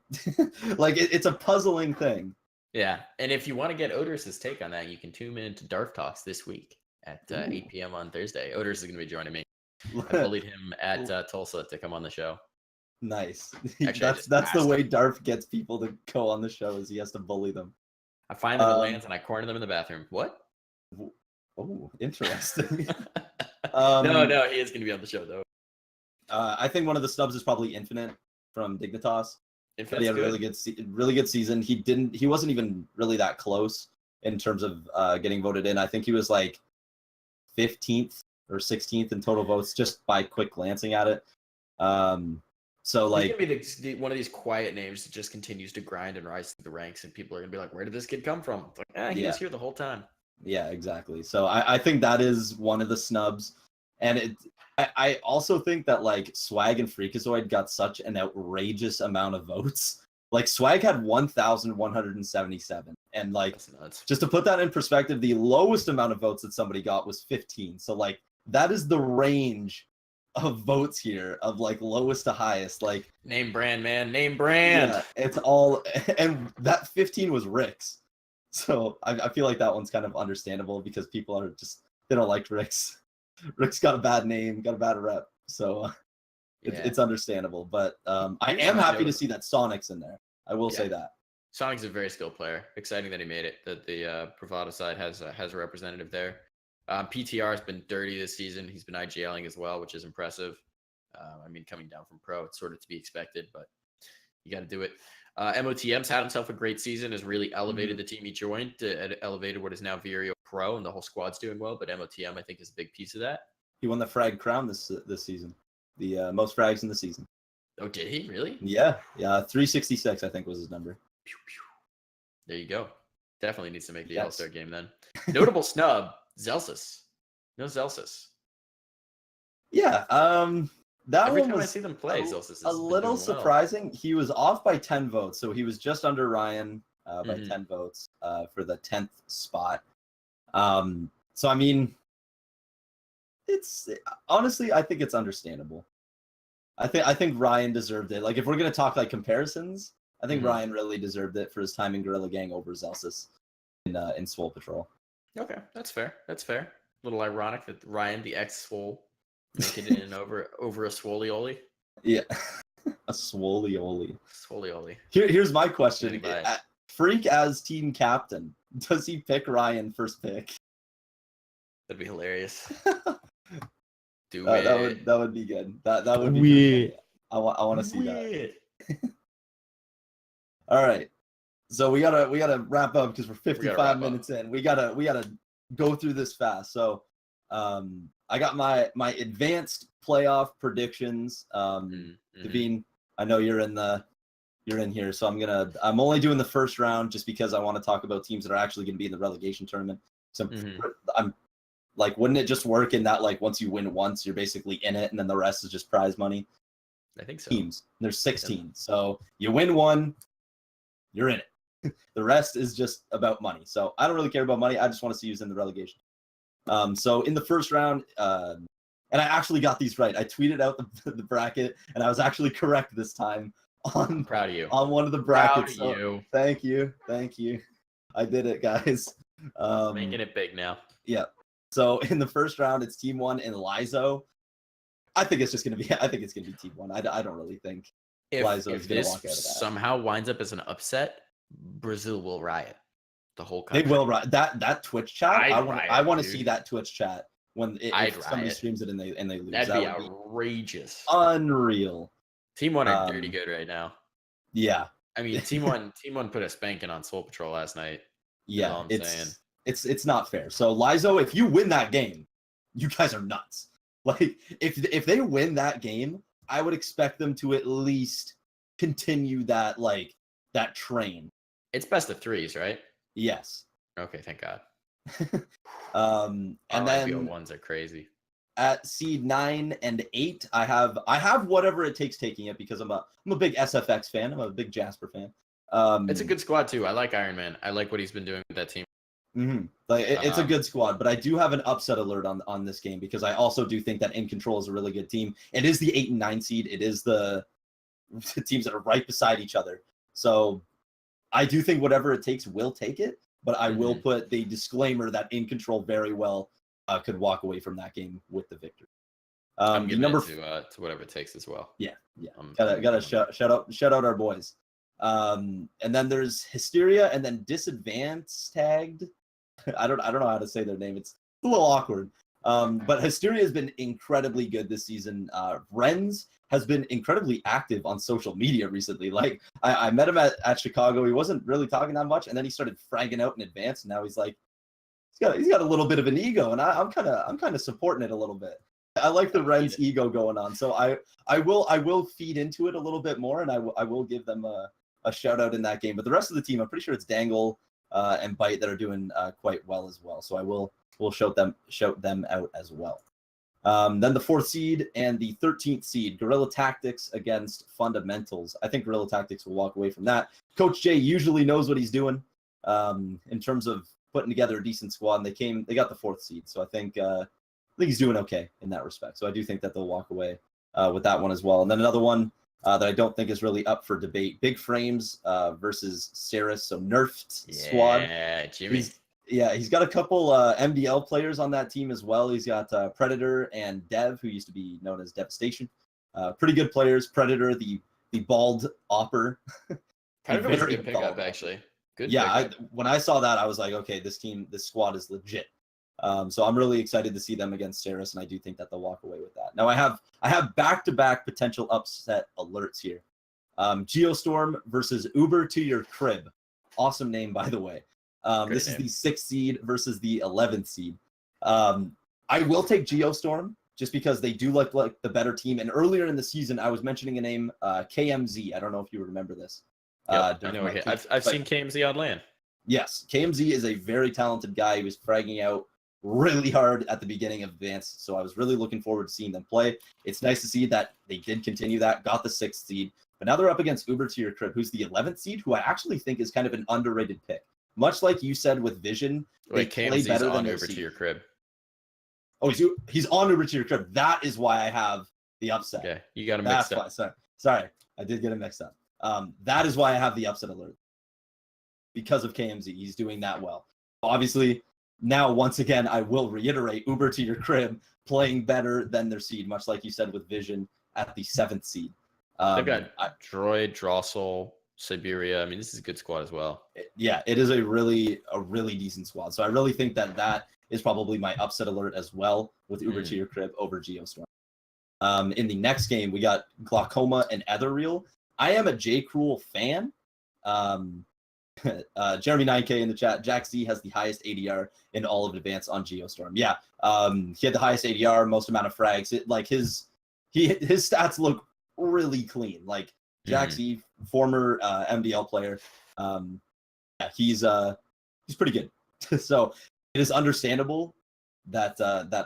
Like it's a puzzling thing. Yeah, and if you want to get Odoris's take on that, you can tune in to Darf Talks this week at 8 p.m. on Thursday. Odorous is going to be joining me. I bullied him at Tulsa to come on the show. Nice. Actually, that's the way Darf gets people to go on the show, is he has to bully them. I find them at lands and I corner them in the bathroom. What? Oh, interesting. No, he is going to be on the show though. I think one of the snubs is probably Infinite from Dignitas. Infinite's he had a really good season. He wasn't even really that close in terms of getting voted in. I think he was like 15th or 16th in total votes just by quick glancing at it. So like, he's gonna be one of these quiet names that just continues to grind and rise through the ranks, and people are gonna be like, "Where did this kid come from?" It's like, he was here the whole time. Yeah, exactly. So I think that is one of the snubs, and I also think that like Swag and Freakazoid got such an outrageous amount of votes. Like Swag had 1,177, and like just to put that in perspective, the lowest amount of votes that somebody got was 15. So like that is the range of votes here, of like lowest to highest. Like name brand, man, name brand. Yeah, it's all, and that 15 was Rick's. So I feel like that one's kind of understandable because people are just, they don't like Rick's. Rick's got a bad name, got a bad rep, so it's understandable. But I am happy to see that Sonic's in there. I will say that. Sonic's a very skilled player. Exciting that he made it. That the Bravado side has a representative there. PTR has been dirty this season. He's been IGLing as well, which is impressive. I mean, coming down from pro, it's sort of to be expected, but you got to do it. MOTM's had himself a great season, has really elevated the team he joined, elevated what is now Vireo Pro, and the whole squad's doing well. But MOTM, I think, is a big piece of that. He won the Frag Crown this season, the most frags in the season. Oh, did he really? Yeah. 366, I think was his number. There you go. Definitely needs to make the All-Star game then. Notable snub, Zelsis. No Zelsis. Yeah. Every time I see them play, Zelsis is a little surprising. He was off by 10 votes, so he was just under Ryan by 10 votes for the 10th spot. So, I mean, it's honestly, I think it's understandable. I think Ryan deserved it. Like, if we're gonna talk like comparisons, I think Ryan really deserved it for his time in Guerrilla Gang over Zelsis in Swole Patrol. Okay, that's fair. That's fair. A little ironic that Ryan, the ex-Swole, making it in over a Swolioli. Yeah, a Swolioli. Swolioli. Here's my question: Freak as team captain, does he pick Ryan first pick? That'd be hilarious. That would be good. That would be weird. I want to see that. All right, so we gotta wrap up because we're 55 minutes in. We gotta go through this fast. So, I got my advanced playoff predictions. Devine, I know you're in here, so I'm only doing the first round just because I want to talk about teams that are actually going to be in the relegation tournament. So I'm like, wouldn't it just work in that, like, once you win once, you're basically in it, and then the rest is just prize money? I think so. Teams. There's 16. So you win one, you're in it. The rest is just about money. So I don't really care about money. I just want to see who's in the relegation. So in the first round, and I actually got these right. I tweeted out the bracket, and I was actually correct this time I'm proud of you. On one of the brackets. Proud of you. Thank you. I did it, guys. Making it big now. Yeah. So in the first round, it's Team 1 and Lizo. I think it's gonna be Team 1. I don't really think Lizo is gonna walk out of that. If this somehow winds up as an upset, Brazil will riot. The whole country. They will riot. That Twitch chat. I want to see that Twitch chat if somebody streams it and they lose. That'd be outrageous. Unreal. Team 1 are dirty good right now. Yeah. I mean, Team 1 put a spanking on Soul Patrol last night. Yeah, you know what I'm saying? It's not fair. So Lizo, if you win that game, you guys are nuts. Like, if they win that game, I would expect them to at least continue that train. It's best of 3s, right? Yes. Okay, thank God. And then IPO1s are crazy. At seed 9 and 8, I have whatever it takes taking it because I'm a big SFX fan. I'm a big Jasper fan. It's a good squad too. I like Iron Man. I like what he's been doing with that team. Like it's a good squad, but I do have an upset alert on this game because I also do think that In Control is a really good team. It is the 8 and 9 seed. It is the teams that are right beside each other. So I do think whatever it takes will take it, but I will put the disclaimer that In Control very well could walk away from that game with the victory. I'm giving it to whatever it takes as well. Yeah. Gotta shout out our boys. And then there's Hysteria and then Disadvantaged tagged. I don't know how to say their name. It's a little awkward. But Hysteria has been incredibly good this season. Renz has been incredibly active on social media recently. Like I met him at Chicago. He wasn't really talking that much, and then he started fragging out in advance. And now he's like, he's got a little bit of an ego, and I'm kind of supporting it a little bit. I like the Renz ego going on, so I will feed into it a little bit more, and I will give them a shout out in that game. But the rest of the team, I'm pretty sure it's Dangle and Bite that are doing quite well as well. So I will shout them out as well. Then the 4th seed and the 13th seed, Guerrilla Tactics against Fundamentals. I think Guerrilla Tactics will walk away from that. Coach Jay usually knows what he's doing in terms of putting together a decent squad, and they got the 4th seed. So I think he's doing okay in that respect. So I do think that they'll walk away with that one as well. And then another one that I don't think is really up for debate, Big Frames versus Saris. So nerfed squad. Yeah, Jimmy. He's got a couple MDL players on that team as well. He's got Predator and Dev, who used to be known as Devastation. Pretty good players. Predator, the bald opper. Predator was a good pickup, actually. Good. Yeah, when I saw that, I was like, okay, this squad is legit. So I'm really excited to see them against Saris, and I do think that they'll walk away with that. Now I have back-to-back potential upset alerts here. Geostorm versus Uber to your crib. Awesome name, by the way. This is the 6th seed versus the 11th seed. I will take Geostorm just because they do look like the better team. And earlier in the season, I was mentioning a name, KMZ. I don't know if you remember this. Yep, I know. I've seen KMZ on LAN. Yes, KMZ is a very talented guy. He was fragging out really hard at the beginning of Advanced, so I was really looking forward to seeing them play. It's nice to see that they did continue that, got the 6th seed, but now they're up against Uber to your crib, who's the 11th seed, who I actually think is kind of an underrated pick. much like you said with Vision, they play better than their Uber seed. to your crib. Oh, he's on Uber to your crib. That is why I have the upset. Okay, you got to mix up. Sorry, I did get it mixed up. That is why I have the upset alert. Because of KMZ, he's doing that well. Obviously, now once again, I will reiterate: Uber to your crib playing better than their seed, much like you said with Vision at the 7th seed. They've got Droid, Drossel, Siberia. I mean, this is a good squad as well. Yeah, it is a really decent squad. So I really think that is probably my upset alert as well, with Uber to your crib over Geostorm. In the next game, we got Glaucoma and Ethereal. I am a J. Cruel fan. Jeremy 9K in the chat. Jack Z has the highest ADR in all of Advance on Geostorm. Yeah, he had the highest ADR, most amount of frags. His stats look really clean. Like Jack Z, former MDL player. Yeah, he's pretty good. So it is understandable that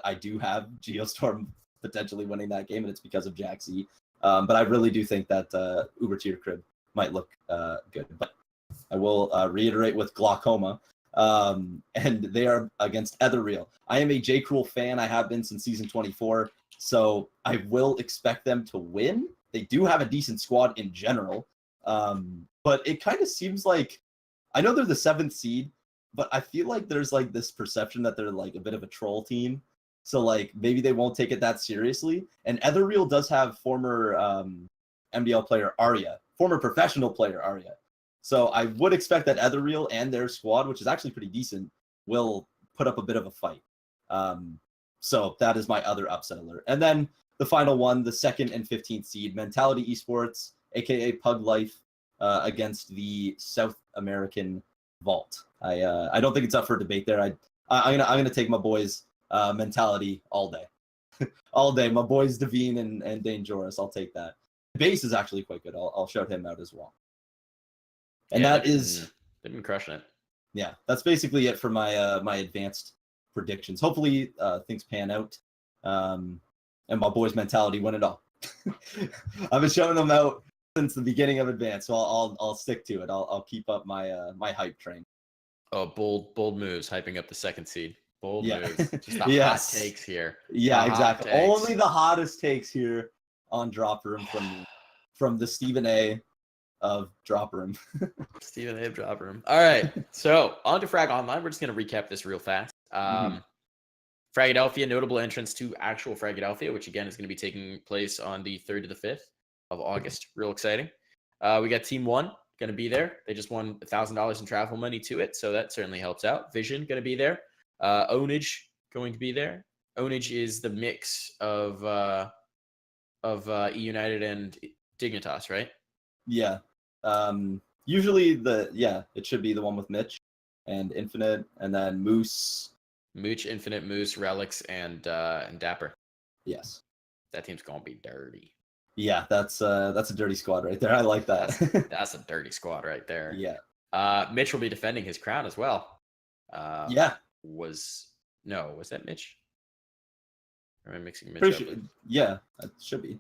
I do have Geostorm potentially winning that game, and it's because of Jack Z. But I really do think that Uber to your crib might look good. But I will reiterate with Glaucoma, and they are against Ethereal. I am a J. Cruel fan. I have been since season 24, so I will expect them to win. They do have a decent squad in general, but it kind of seems like, I know they're the 7th seed, but I feel like there's like this perception that they're like a bit of a troll team. So like maybe they won't take it that seriously. And Ethereal does have former MDL player Arya, former professional player Arya. So I would expect that Ethereal and their squad, which is actually pretty decent, will put up a bit of a fight. So that is my other upset alert. And then the final one, the 2nd and 15th seed, Mentality Esports, aka Pug Life, against the South American Vault. I don't think it's up for debate there. I'm gonna take my boys Mentality all day. All day. My boys Devine and Dangerous. I'll take that. Base is actually quite good. I'll shout him out as well. And yeah, they've been crushing it. Yeah, that's basically it for my my advanced predictions. Hopefully things pan out. And my boys Mentality win it all. I've been showing them out since the beginning of Advance, so I'll stick to it. I'll keep up my my hype train. Oh, bold moves, hyping up the 2nd seed. Bold moves. Just the hot takes here. Yeah, exactly. Only the hottest takes here on Drop Room from the Stephen A of Drop Room. Stephen A of Drop Room. All right, so on to Frag Online. We're just gonna recap this real fast. Fragadelphia, notable entrance to actual Fragadelphia, which again is going to be taking place on the 3rd to the 5th of August. Real exciting. We got Team 1 going to be there. They just won $1,000 in travel money to it, so that certainly helps out. Vision going to be there. Ownage going to be there. Ownage is the mix of E United and Dignitas, right? Yeah. Usually it should be the one with Mitch and Infinite, and then Mooch, Infinite, Moose, Relics, and Dapper. Yes. That team's gonna be dirty. Yeah, that's a dirty squad right there. I like that. That's a dirty squad right there. Yeah. Mitch will be defending his crown as well. Yeah. Was that Mitch? Or am I mixing Mitch Pretty up? sure, yeah, that should be.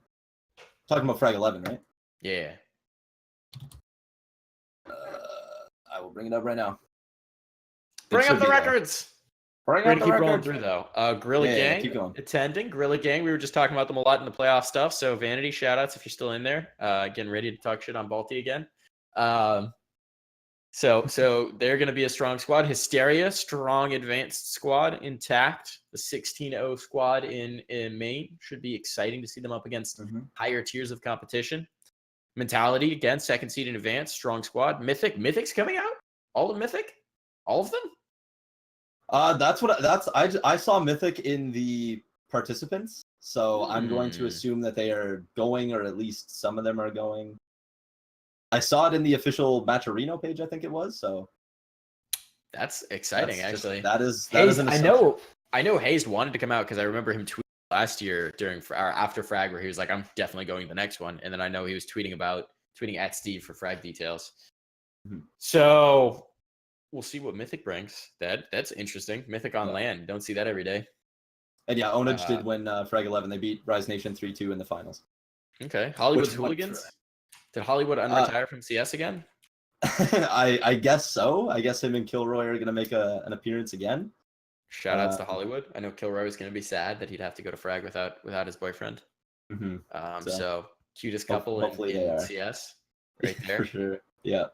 Talking about Frag 11, right? Yeah. I will bring it up right now. Bring up the records. We're going to keep rolling through, though. Gorilla Gang keep going. attending. Gorilla Gang, we were just talking about them a lot in the playoff stuff. So, Vanity, shout-outs if you're still in there. Getting ready to talk shit on Balti again. So they're going to be a strong squad. Hysteria, strong advanced squad, intact. The 16-0 squad in Maine. Should be exciting to see them up against higher tiers of competition. Mentality, again, 2nd seed in advance. Strong squad. Mythic's coming out? All of Mythic? All of them? I saw Mythic in the participants, so I'm going to assume that they are going, or at least some of them are going. I saw it in the official Matcherino page, I think it was. So that's exciting, actually. That is an assumption. I know Hazed wanted to come out because I remember him tweeting last year after Frag, where he was like, "I'm definitely going to the next one," and then I know he was tweeting at Steve for Frag details. So we'll see what Mythic brings. That's interesting. Mythic on land. Don't see that every day. And yeah, Ownage did win Frag 11. They beat Rise Nation 3-2 in the finals. Okay. Hollywood's Hooligans. Did Hollywood unretire from CS again? I guess so. I guess him and Kilroy are gonna make an appearance again. Shout outs to Hollywood. I know Kilroy was going to be sad that he'd have to go to Frag without his boyfriend. So cutest couple in CS, right there. For sure. Yeah.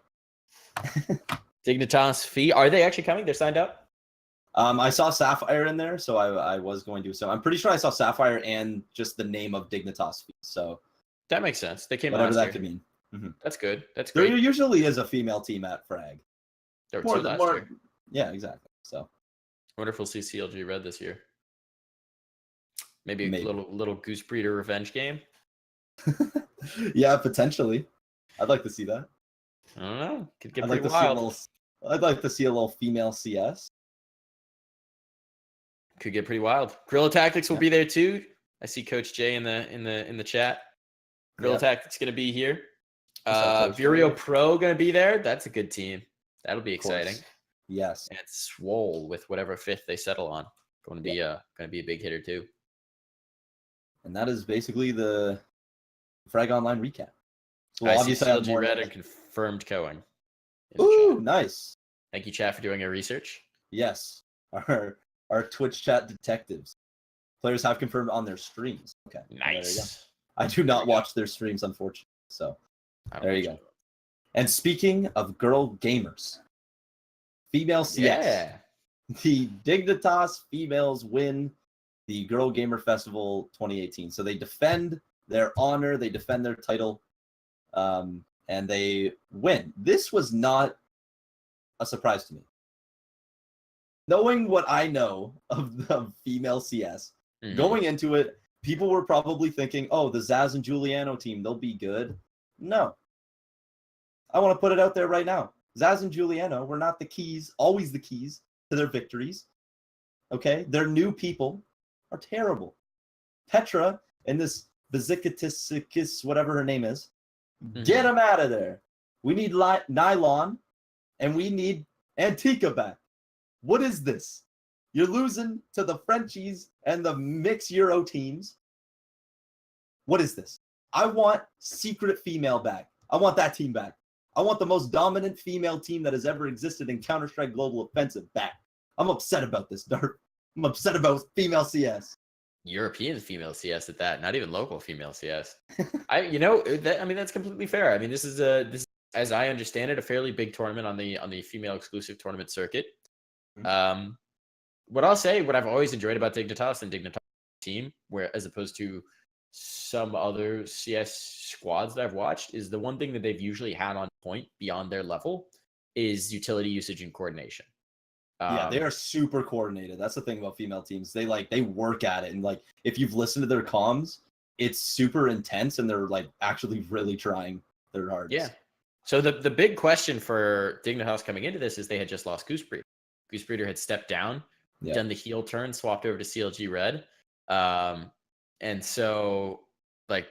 Dignitas Fee. Are they actually coming? They're signed up? I saw Sapphire in there, so I was going to. So I'm pretty sure I saw Sapphire and just the name of Dignitas Fee. So that makes sense. They came whatever last that year. could mean. That's good. That's great. There usually is a female team at Frag. There were two last year. Yeah, exactly. So I wonder if we'll see CLG Red this year. Maybe a little Goose Breeder revenge game. Yeah, potentially. I'd like to see that. I don't know. Could get pretty wild. I'd like to see a little female CS. Could get pretty wild. Guerrilla Tactics will be there too. I see Coach Jay in the chat. Guerrilla Tactics going to be here. Vireo Pro going to be there. That's a good team. That'll be exciting. Yes. And Swole with whatever fifth they settle on. Going to be a big hitter too. And that is basically the Frag Online recap. So we'll obviously have more Red and confirmed Cohen. Ooh, nice. Thank you, chat, for doing your research. Yes. Our Twitch chat detectives. Players have confirmed on their streams. Okay. Nice. I do not watch their streams, unfortunately. So there you go. And speaking of girl gamers, female CS. The Dignitas females win the Girl Gamer Festival 2018. So they defend their honor, they defend their title, and they win. This was not a surprise to me. Knowing what I know of the female CS, going into it, people were probably thinking, oh, the Zaz and Giuliano team, they'll be good. No. I want to put it out there right now. Zaz and Giuliano were not the keys, always the keys to their victories. Okay? Their new people are terrible. Petra and this Bezikatis, whatever her name is, get them out of there. We need Nylon, and we need Antica back. What is this? You're losing to the Frenchies and the mixed Euro teams. What is this? I want Secret Female back. I want that team back. I want the most dominant female team that has ever existed in Counter-Strike Global Offensive back. I'm upset about this, Dart. I'm upset about female CS. European female CS at that, not even local female CS. That's completely fair. I mean, this is as I understand it, a fairly big tournament on the female exclusive tournament circuit. What I'll say, what I've always enjoyed about Dignitas and Dignitas team, where as opposed to some other CS squads that I've watched, is the one thing that they've usually had on point beyond their level is utility usage and coordination. Yeah, they are super coordinated. That's the thing about female teams. They work at it, and if you've listened to their comms, it's super intense, and they're actually really trying their hardest. Yeah. So the big question for Dignitas coming into this is they had just lost Goose Breeder. Goose Breeder had stepped down, done the heel turn, swapped over to CLG Red, and so that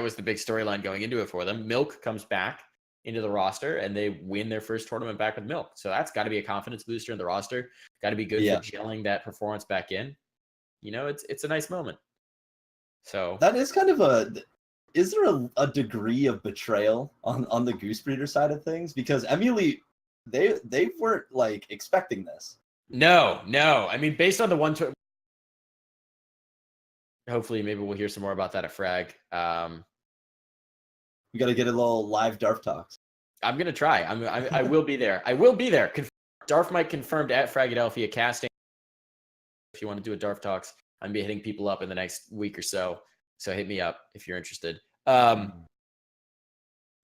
was the big storyline going into it for them. Milk comes back into the roster and they win their first tournament back with Milk. So that's got to be a confidence booster in the roster. Got to be good for gelling that performance back in. It's a nice moment. So that is kind of is there a degree of betrayal on the Goose Breeder side of things? Because Emily, they weren't expecting this. No. I mean, based on the one hopefully maybe we'll hear some more about that at Frag. We got to get a little live DARF talks. I'm gonna try. I will be there. I will be there. DARF mic confirmed at Fragadelphia casting. If you want to do a DARF talks, I'm gonna be hitting people up in the next week or so. So hit me up if you're interested. I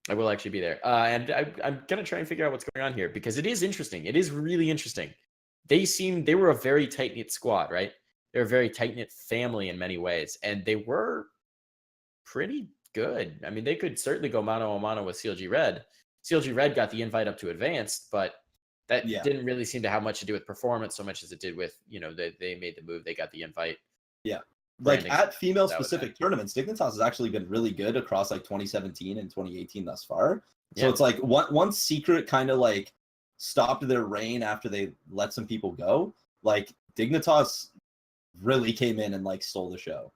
will actually be there, and I'm gonna try and figure out what's going on here because it is interesting. It is really interesting. They were a very tight knit squad, right? They're a very tight knit family in many ways, and they were pretty good. I mean, they could certainly go mano a mano with CLG Red. CLG Red got the invite up to advanced, but that didn't really seem to have much to do with performance so much as it did with, they made the move, they got the invite. Yeah. At female specific tournaments, Dignitas has actually been really good across 2017 and 2018 thus far. So it's once Secret kind of stopped their reign after they let some people go, Dignitas really came in and stole the show.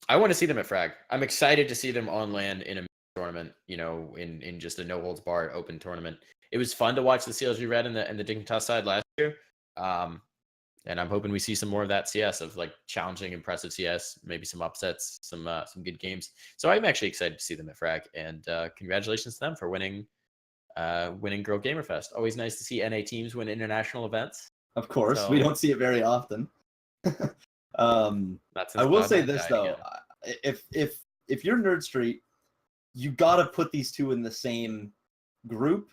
I want to see them at Frag. I'm excited to see them on land in a tournament, in just a no holds barred open tournament. It was fun to watch the CLG Red and the Dignitas side last year. And I'm hoping we see some more of that CS, of like challenging, impressive CS, maybe some upsets, some good games. So I'm actually excited to see them at Frag, and congratulations to them for winning Girl GamerFest. Always nice to see NA teams win international events. Of course, we don't see it very often. I will say this though, if you're Nerd Street, you gotta put these two in the same group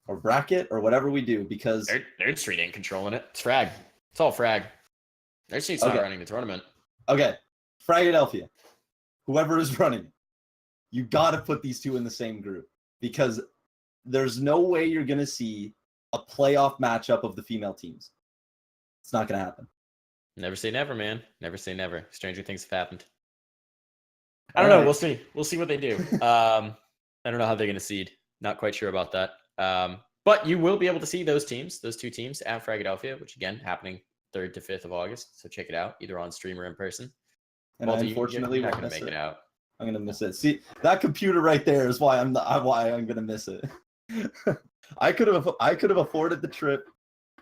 or bracket or whatever we do, because Nerd Street ain't controlling it. It's Frag. It's all Frag. Nerd Street's not running the tournament. Okay, Fragadelphia, whoever is running it, you gotta put these two in the same group, because there's no way you're gonna see a playoff matchup of the female teams. It's not gonna happen. Never say never, man. Never say never. Stranger things have happened. I don't know. We'll see. We'll see what they do. I don't know how they're going to seed. Not quite sure about that. But you will be able to see those two teams at Fragadelphia, which again, happening 3rd to 5th of August. So check it out, either on stream or in person. And unfortunately, you're not going to make it out. I'm going to miss it. See, that computer right there is why I'm going to miss it. I could have afforded the trip,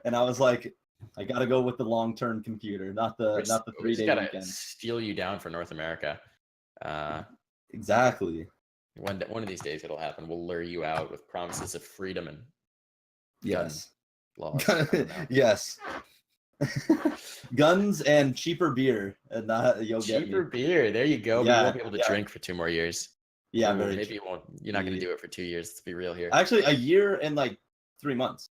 and I was like, I got to go with the long-term computer, not the 3-day weekend. Steal you down for North America. Exactly. One of these days it'll happen. We'll lure you out with promises of freedom and yes, laws. Yes. Guns and cheaper beer, and you'll get cheaper beer. There you go. Yeah, we won't be able to drink for 2 more years. Yeah, maybe you won't. You're not going to do it for 2 years. Let's be real here. Actually, a year and like 3 months.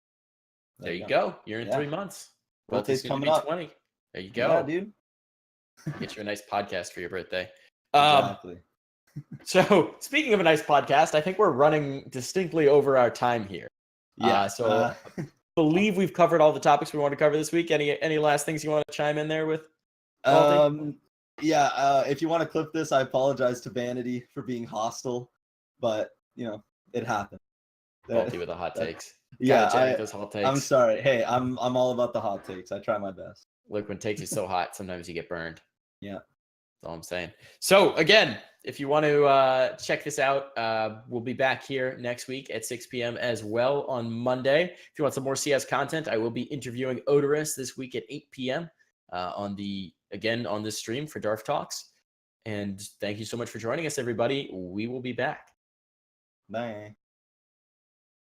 There you go. You're in 3 months. Birthday's coming up. 20. There you go. Yeah, dude. Get you a nice podcast for your birthday. Exactly. So speaking of a nice podcast, I think we're running distinctly over our time here. Yeah. I believe we've covered all the topics we want to cover this week. Any last things you want to chime in there with? Yeah. If you want to clip this, I apologize to Vanity for being hostile, but it happened. Faulty with the hot takes. Yeah, those hot takes. I'm sorry. Hey, I'm all about the hot takes. I try my best. Look, when takes are so hot, sometimes you get burned. Yeah. That's all I'm saying. So again, if you want to check this out, we'll be back here next week at 6 p.m. as well on Monday. If you want some more CS content, I will be interviewing Odorous this week at 8 p.m. On this stream for Darf Talks. And thank you so much for joining us, everybody. We will be back. Bye.